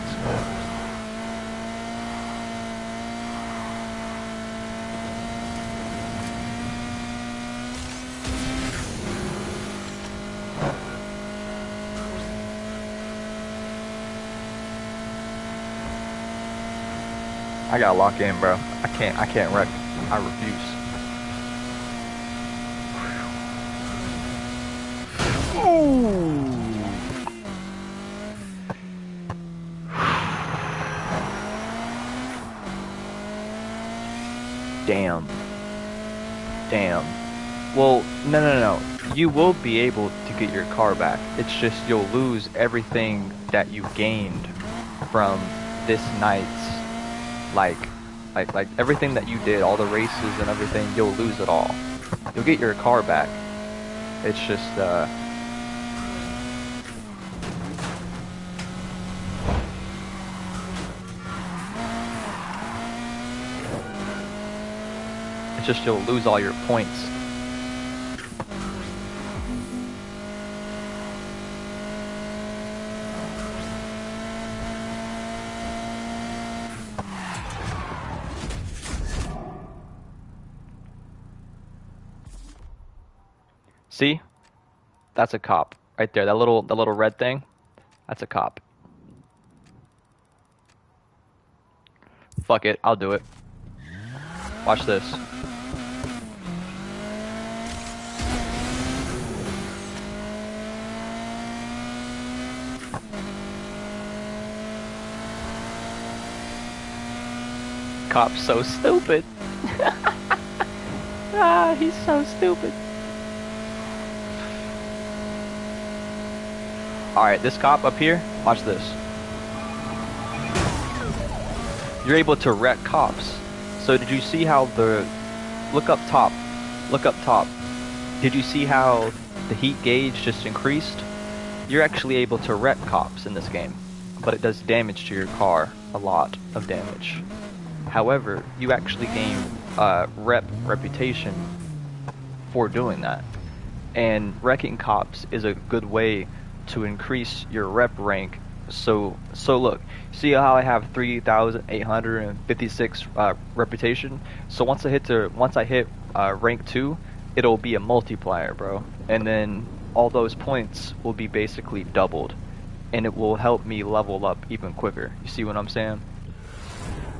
I gotta lock in, bro. I can't wreck. I refuse. Damn. Well, no. You will be able to get your car back. It's just you'll lose everything that you gained from this night's, like everything that you did, all the races and everything, you'll lose it all. You'll get your car back. It's just, you'll lose all your points. See? That's a cop right there. That little red thing, that's a cop. Fuck it, I'll do it. Watch this. Cop's so stupid. He's so stupid. Alright, this cop up here, watch this. You're able to wreck cops. So did you see how look up top. Did you see how the heat gauge just increased? You're actually able to wreck cops in this game, but it does damage to your car, a lot of damage. However, you actually gain reputation for doing that. And wrecking cops is a good way to increase your rep rank. So look, see how I have 3,856 reputation? So once I hit rank 2, it'll be a multiplier, bro. And then all those points will be basically doubled. And it will help me level up even quicker. You see what I'm saying?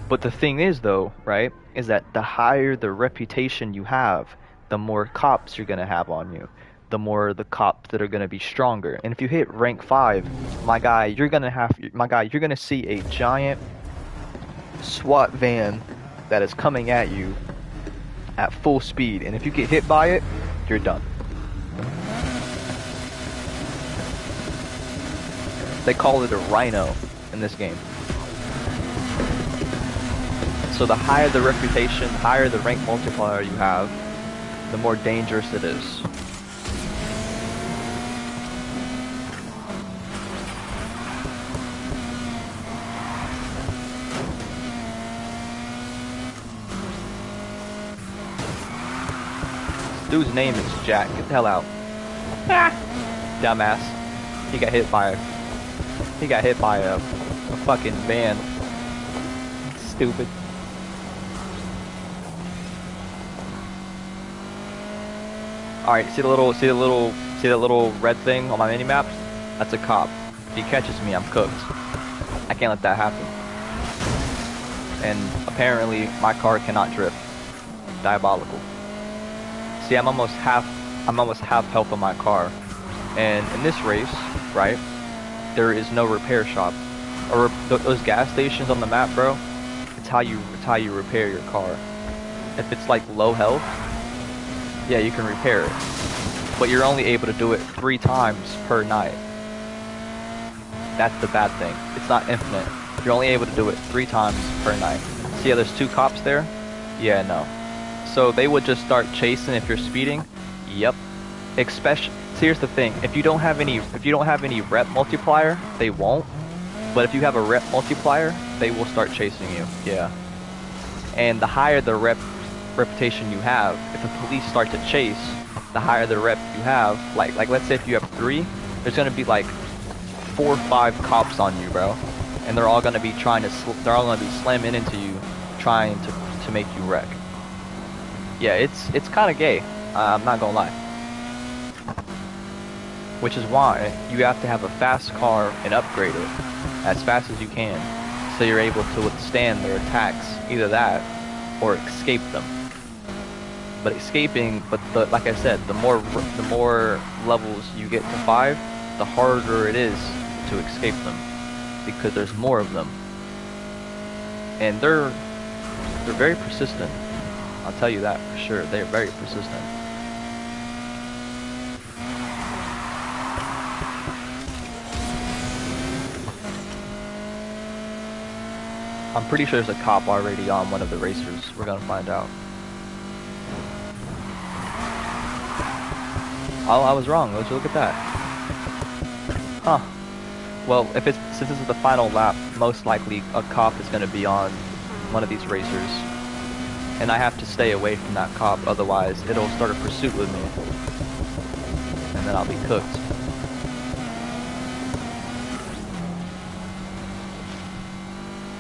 But the thing is though, right, is that the higher the reputation you have, the more cops you're gonna have on you. The more the cops that are gonna be stronger. And if you hit rank 5, my guy, you're gonna see a giant SWAT van that is coming at you at full speed. And if you get hit by it, you're done. They call it a rhino in this game. So the higher the reputation, the higher the rank multiplier you have, the more dangerous it is. Dude's name is Jack. Get the hell out. Dumbass. He got hit by a fucking van. Stupid. Alright, see that little red thing on my mini map? That's a cop. If he catches me, I'm cooked. I can't let that happen. And apparently my car cannot drift. Diabolical. See, I'm almost half health on my car. And in this race, right, there is no repair shop. Or those gas stations on the map, bro, it's how you repair your car. If it's like low health, yeah, you can repair it. But you're only able to do it 3 times per night. That's the bad thing. It's not infinite. You're only able to do it 3 times per night. See how there's 2 cops there? Yeah, no. So they would just start chasing if you're speeding. Yep. Especially, so here's the thing. If you don't have any rep multiplier, they won't. But if you have a rep multiplier, they will start chasing you. Yeah. And the higher the reputation you have, if the police start to chase, the higher the rep you have. Like let's say if you have 3, there's gonna be like 4 or 5 cops on you, bro, and they're all gonna be slamming into you, trying to make you wreck. Yeah, it's kind of gay. I'm not gonna lie. Which is why you have to have a fast car and upgrade it as fast as you can, so you're able to withstand their attacks. Either that, or escape them. But like I said, the more levels you get to 5, the harder it is to escape them, because there's more of them, and they're very persistent. I'll tell you that for sure. They're very persistent. I'm pretty sure there's a cop already on one of the racers. We're gonna find out. Oh, I was wrong. Let's look at that. Huh. Well, since this is the final lap, most likely a cop is gonna be on one of these racers. And I have to stay away from that cop, otherwise it'll start a pursuit with me. And then I'll be cooked.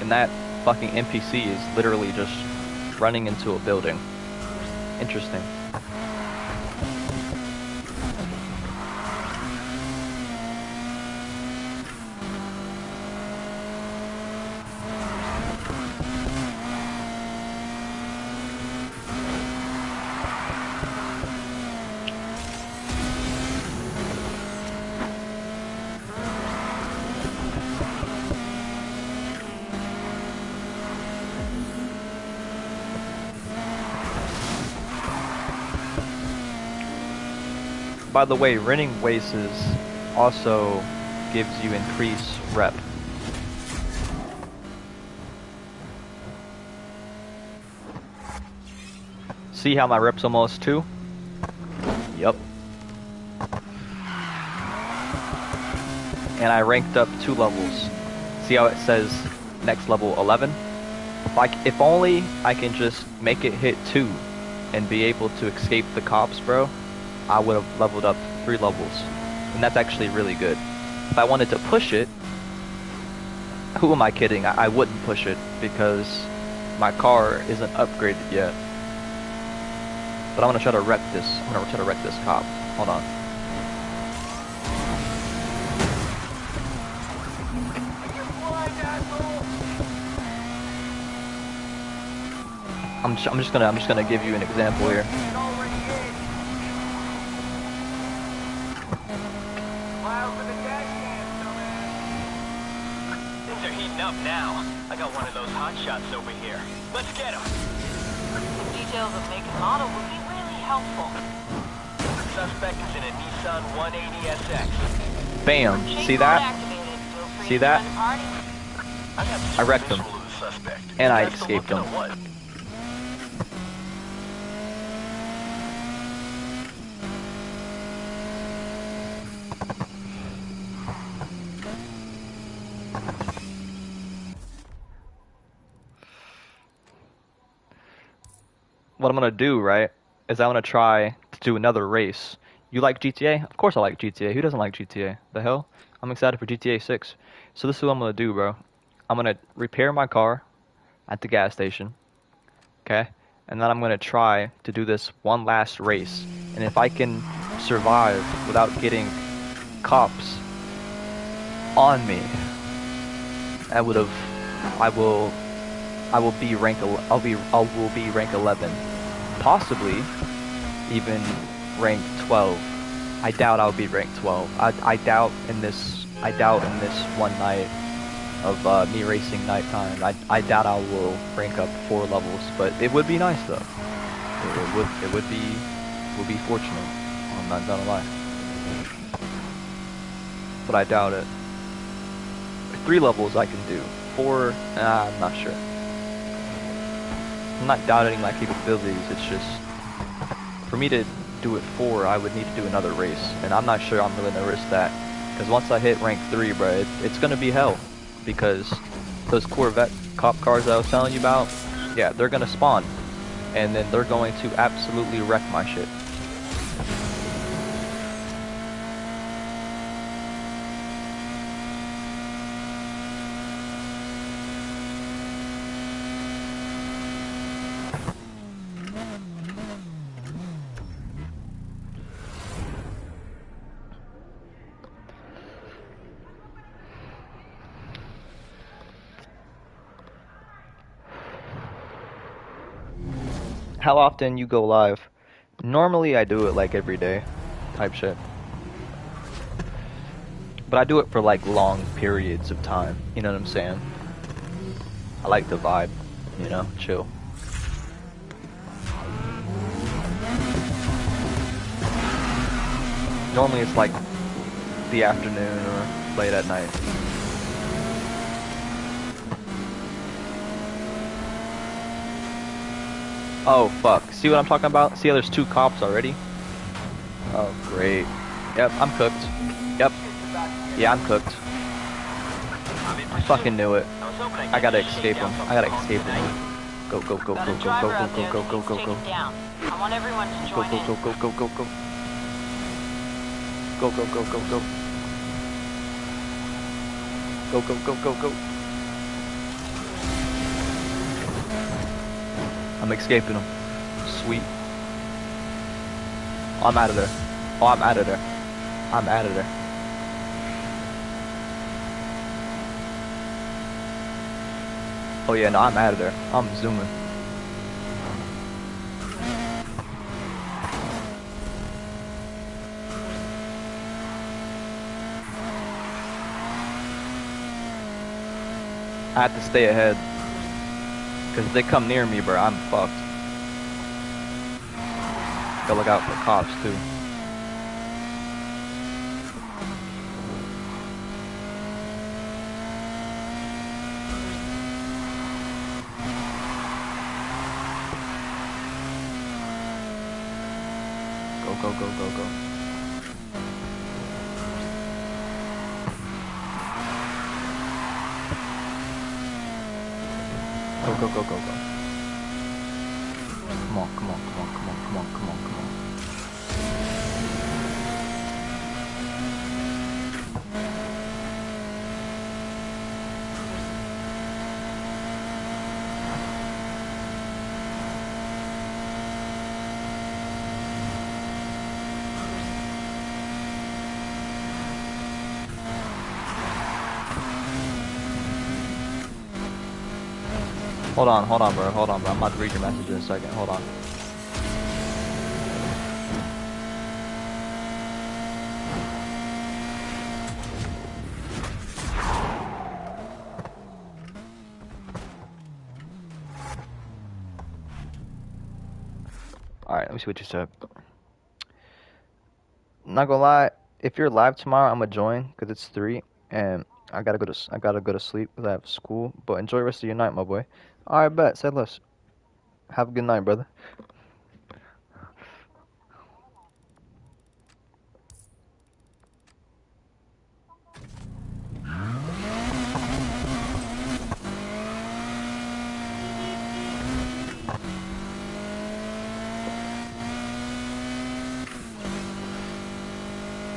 And that fucking NPC is literally just running into a building. Interesting. By the way, renting races also gives you increased rep. See how my rep's almost 2? Yep. And I ranked up 2 levels. See how it says next level 11? If only I can just make it hit 2 and be able to escape the cops, bro, I would have leveled up 3 levels. And that's actually really good. If I wanted to push it, who am I kidding? I wouldn't push it because my car isn't upgraded yet. But I'm gonna try to wreck this. I'm gonna try to wreck this cop. Hold on. I'm just gonna give you an example here. Things are heating up now. I got one of those hot shots over here. Let's get him. Details of make and model would be really helpful. The suspect is in a Nissan 180SX. Bam. See that? See that? I wrecked him. And I escaped him. What I'm gonna do, right, is I'm gonna try to do another race. You like GTA? Of course I like GTA. Who doesn't like GTA? The hell? I'm excited for GTA 6. So this is what I'm gonna do, bro. I'm gonna repair my car at the gas station. Okay? and then I'm gonna try to do this one last race. And if I can survive without getting cops on me, I will be rank 11, possibly even rank 12. I doubt I'll be rank 12. I doubt in this one night of me racing nighttime. I doubt I will rank up 4 levels, but it would be nice though. It would be fortunate. I'm not gonna lie, but I doubt it. 3 levels I can do. 4, I'm not sure. I'm not doubting my capabilities. It's just for me to do it 4, I would need to do another race, and I'm not sure I'm really gonna risk that. Because once I hit rank 3, bro, it's gonna be hell. Because those Corvette cop cars that I was telling you about, yeah, they're gonna spawn, and then they're going to absolutely wreck my shit. How often you go live? Normally I do it like every day type shit. But I do it for like long periods of time, you know what I'm saying? I like the vibe, you know, chill. Normally it's like the afternoon or late at night. Oh fuck, see what I'm talking about? See how there's 2 cops already? Oh great. Yep, I'm cooked. Yep. Yeah, I'm cooked. I fucking knew it. I gotta escape him. I gotta escape him. Go, go, go, go, go, go, go, go, go, go, go, go. I want everyone to Go, join go, go, go, go, go, go. Go, go, go, go, go. Go, go, go, go, go. I'm escaping him. Sweet. Oh, I'm out of there. Oh, I'm out of there. I'm out of there. Oh yeah, no, I'm out of there. I'm zooming. I have to stay ahead. Cause if they come near me, bro, I'm fucked. Gotta look out for cops too. Go, go, go, go, go. Go, go, go, go, go. Come on, come on, come on, come on, come on, come on, come on. Hold on, bro. Hold on, bro. I'm about to read your message in a second. Hold on. Alright, let me see what you said. Not gonna lie, if you're live tomorrow, I'm gonna join because it's 3 and I gotta go to sleep because I have school. But enjoy the rest of your night, my boy. Alright, bet. Say less. Have a good night, brother.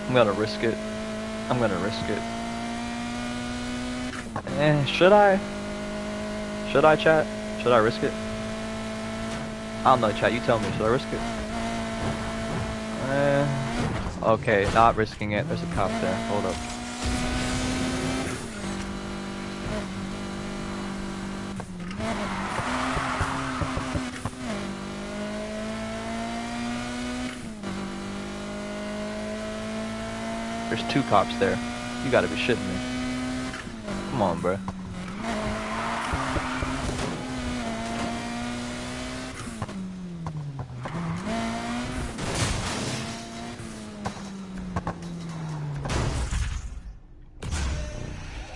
I'm gonna risk it. I'm gonna risk it. Should I? Should I, chat? Should I risk it? I don't know, chat. You tell me. Should I risk it? Okay, not risking it. There's a cop there. Hold up. There's 2 cops there. You gotta be shitting me. Come on, bro.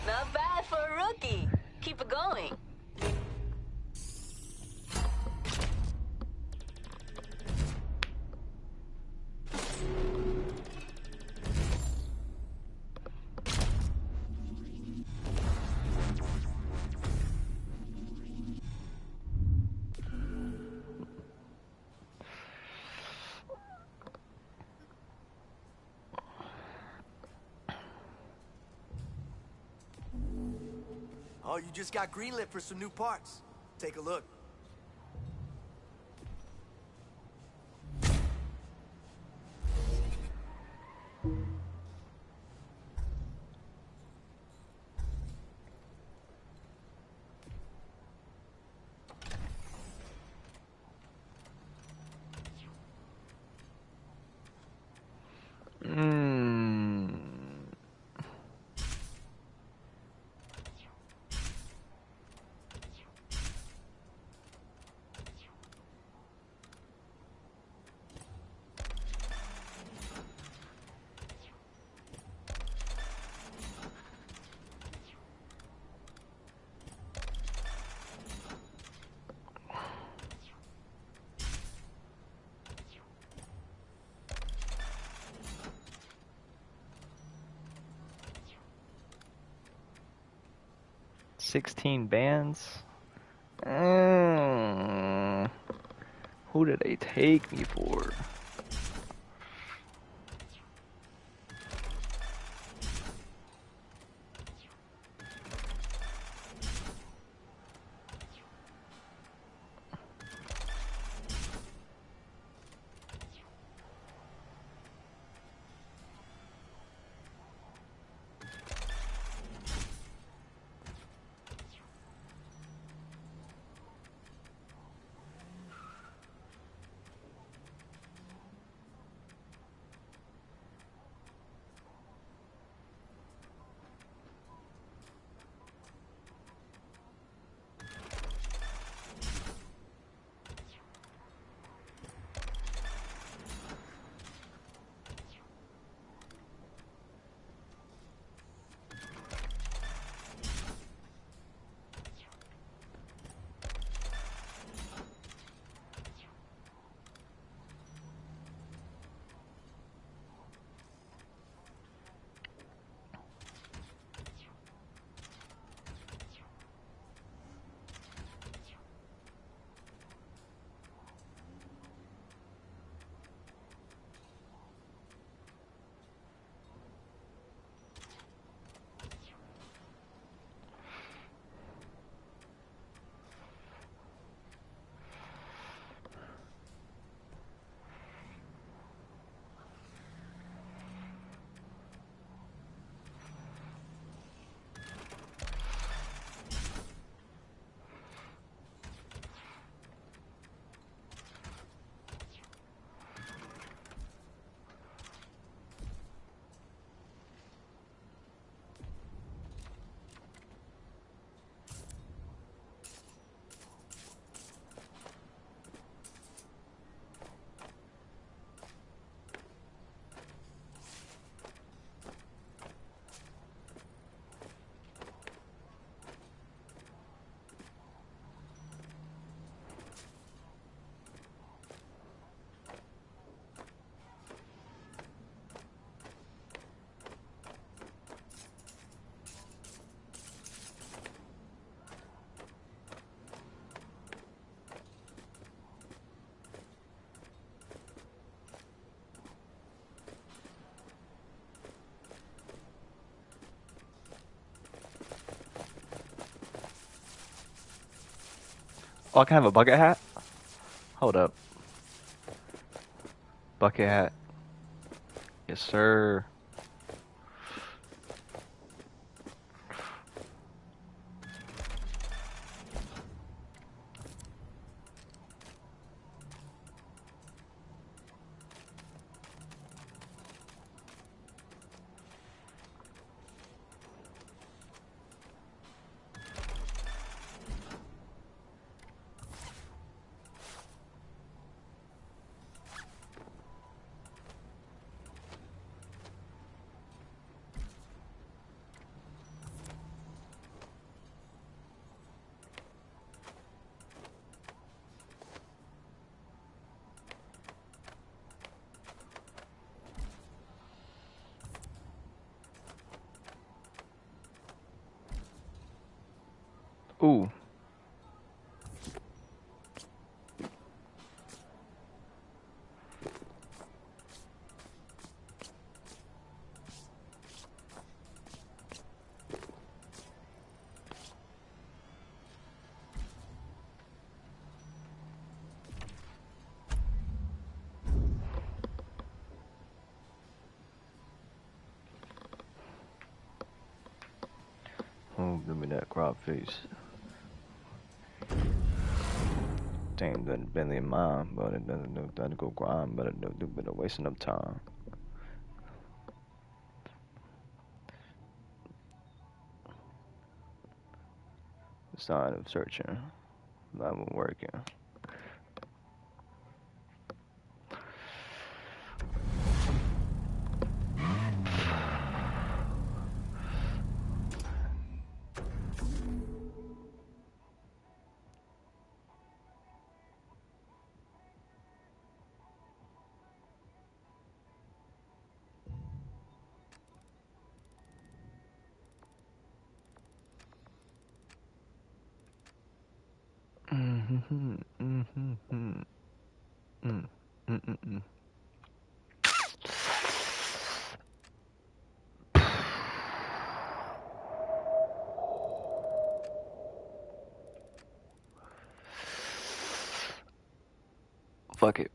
Not bad for a rookie. Keep it going. Oh, you just got greenlit for some new parts. Take a look. $16 bands. Who did they take me for? Oh, I can have a bucket hat? Hold up. Bucket hat. Yes, sir. Ooh. Oh, give me that crop face. Damn, doesn't Bentley in mine, but it doesn't go grind, but it do bit of wasting up time. Sign of searching. That won't working. Fuck it.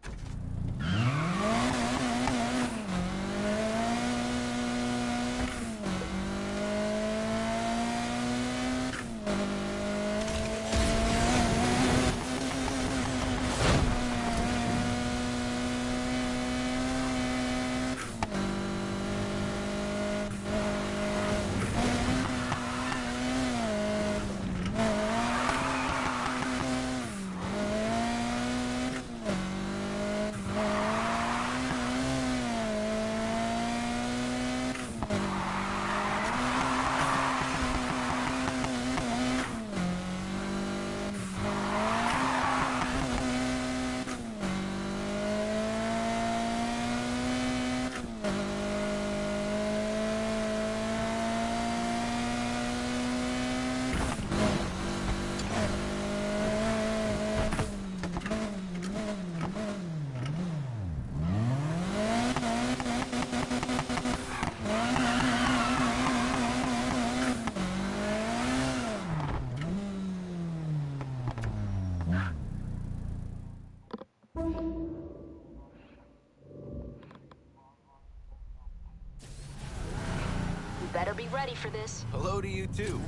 Better be ready for this. Hello to you too.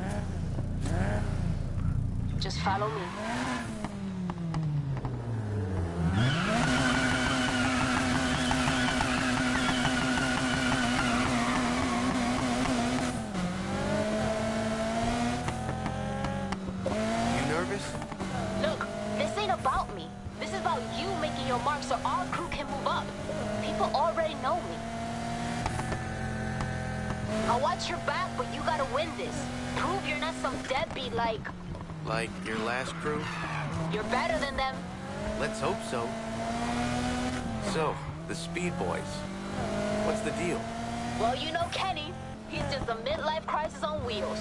Just follow me. You nervous? Look, this ain't about me. This is about you making your mark so our crew can move up. People already know me. I'll watch your back, but you gotta win this. Prove you're not some deadbeat like... Like your last crew? You're better than them. Let's hope so. So, the Speed Boys. What's the deal? Well, you know Kenny. He's just a midlife crisis on wheels.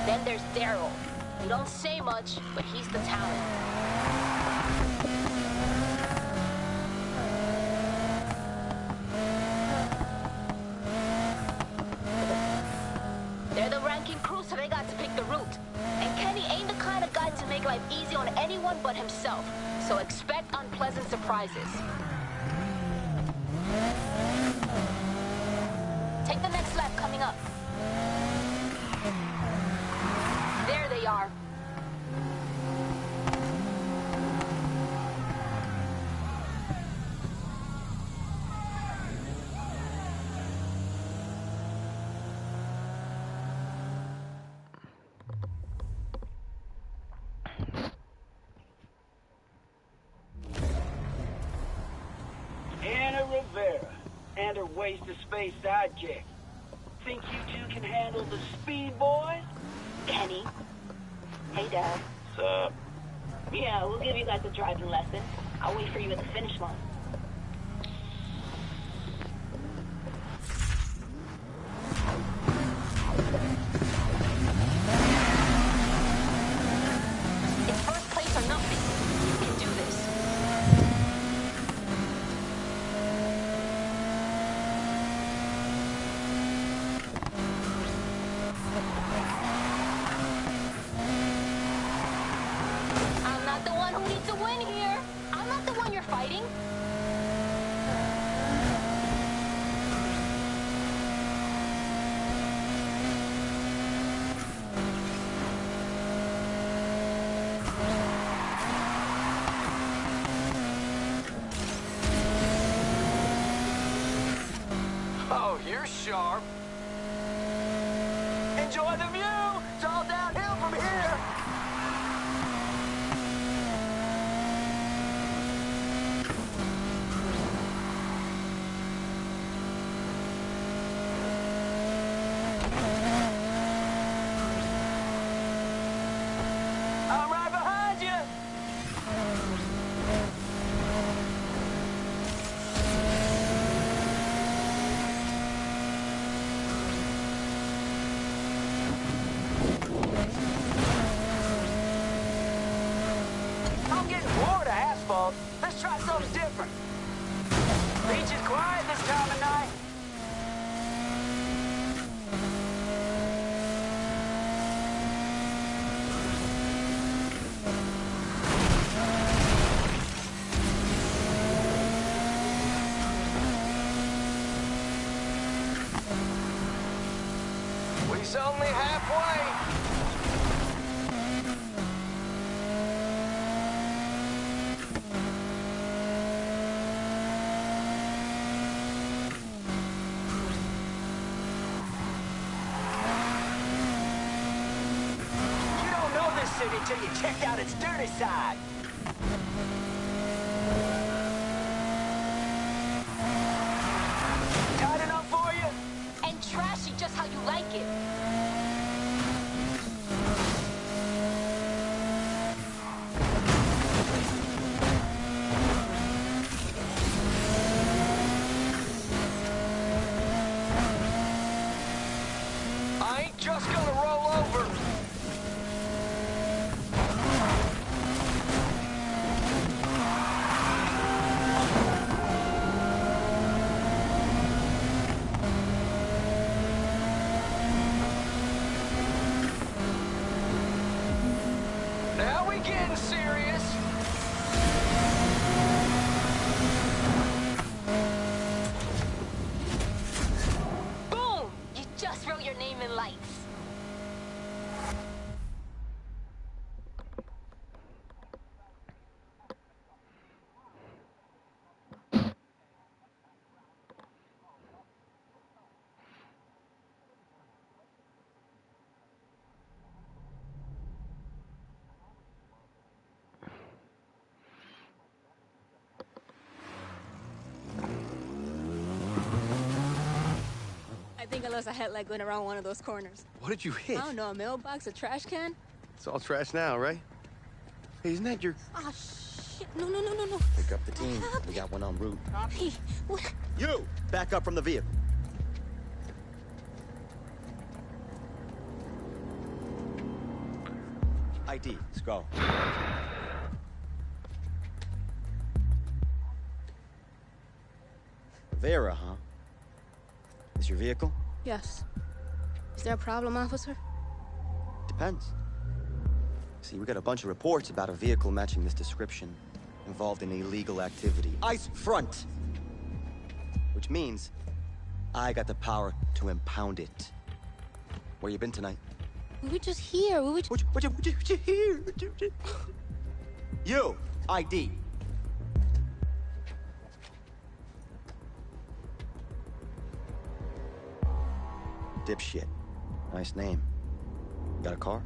Then there's Daryl. He don't say much, but he's the talent. They're the ranking crew, so they got to pick the route. And Kenny ain't the kind of guy to make make life easy on anyone but himself. So expect unpleasant surprises. Take the next lap coming up. There they are. Anna Rivera and her waste-of-space sidekick. Think you two can handle the Speed Boys? Kenny. Hey, Dad. What's up? Yeah, we'll give you guys a driving lesson. I'll wait for you at the finish line. It's first place or nothing. You can do this. I'm not the one who needs to win here. I'm not the one you're fighting. Oh, you're sharp. Enjoy the view. It's all downhill from here. I'm right behind you. I'm getting bored of asphalt. Let's try something different. Beach is quiet this time of night. We's only halfway. You don't know this city till you check out its dirty side. Tight enough for you? And trashy just how you like it. I ain't just gonna roll over. Now we getting serious. Boom! You just wrote your name in lights. I think I lost a headlight going around one of those corners. What did you hit? I don't know, a mailbox, a trash can? It's all trash now, right? Hey, isn't that your... Ah, shit. No. Pick up the team. We got one en route. Hey, what? You! Back up from the vehicle. ID. Let's go. Rivera, huh? Is your vehicle? Yes. Is there a problem, officer? Depends. See, we got a bunch of reports about a vehicle matching this description involved in illegal activity. ICE front! Which means I got the power to impound it. Where you been tonight? We were just here. We were just... What you here? You! ID. Dipshit. Nice name. Got a car?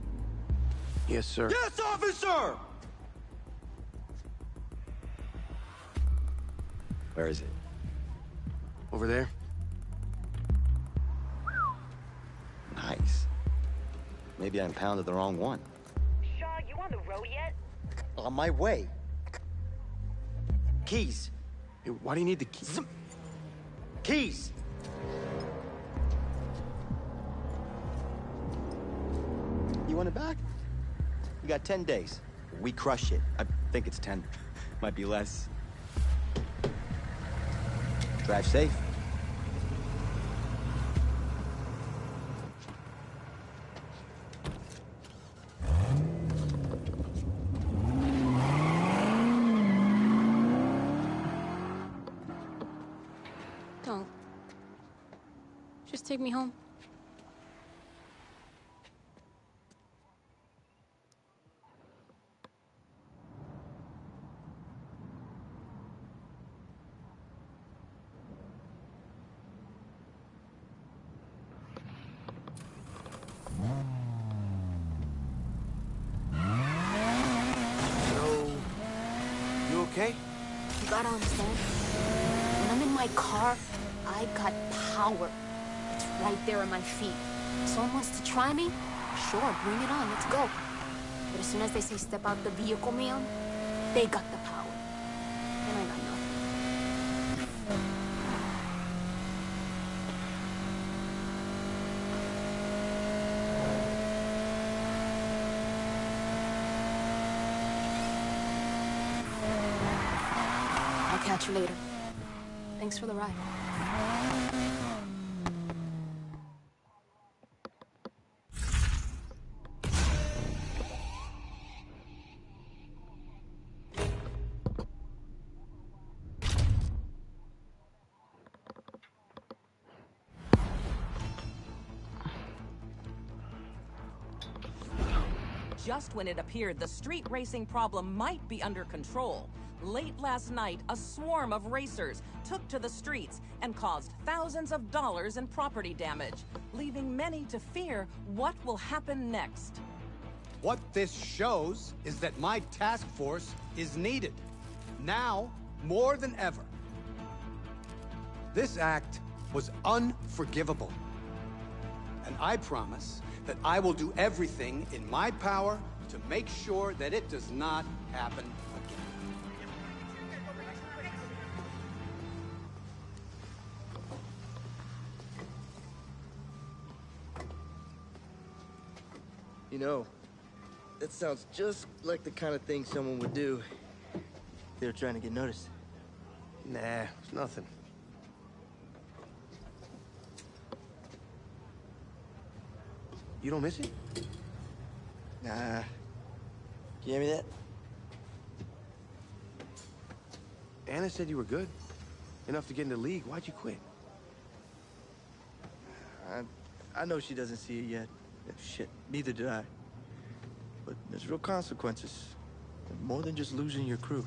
Yes, sir. Yes, officer! Where is it? Over there. Nice. Maybe I impounded the wrong one. Shaw, you on the road yet? On my way. Keys. Hey, why do you need the keys? Keys! You want it back? You got 10 days. We crush it. I think it's 10. Might be less. Drive safe. Don't. Just take me home. Okay? You gotta understand. When I'm in my car, I got power. It's right there at my feet. Someone wants to try me? Sure, bring it on, let's go. But as soon as they say step out the vehicle, man, they got the power. And I got nothing. I'll catch you later. Thanks for the ride. Just when it appeared the street racing problem might be under control, late last night, a swarm of racers took to the streets and caused thousands of dollars in property damage, leaving many to fear what will happen next. What this shows is that my task force is needed. Now, more than ever. This act was unforgivable. And I promise that I will do everything in my power to make sure that it does not happen again. You know, that sounds just like the kind of thing someone would do if they were trying to get noticed. Nah, it's nothing. You don't miss it? Nah. Can you hand me that? Anna said you were good. Enough to get in the league. Why'd you quit? I know she doesn't see it yet. Shit, neither did I. But there's real consequences. More than just losing your crew.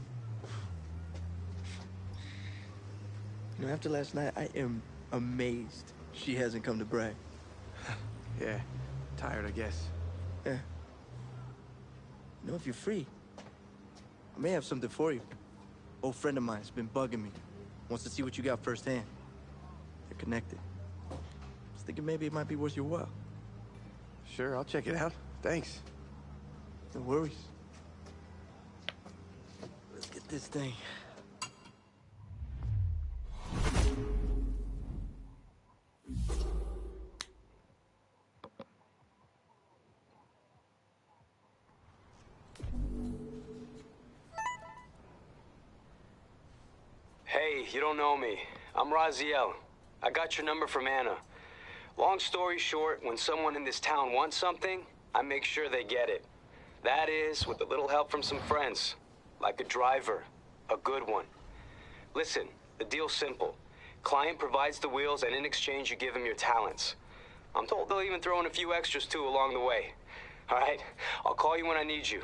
You know, after last night, I am amazed she hasn't come to brag. Yeah, tired, I guess. Yeah. You know, if you're free, I may have something for you. Old friend of mine's been bugging me. Wants to see what you got firsthand. They're connected. Just thinking maybe it might be worth your while. Sure, I'll check it out. Thanks. No worries. Let's get this thing. Hey, you don't know me. I'm Raziel. I got your number from Anna. Long story short, when someone in this town wants something, I make sure they get it. That is, with a little help from some friends. Like a driver. A good one. Listen, the deal's simple. Client provides the wheels, and in exchange you give him your talents. I'm told they'll even throw in a few extras too along the way. All right? I'll call you when I need you.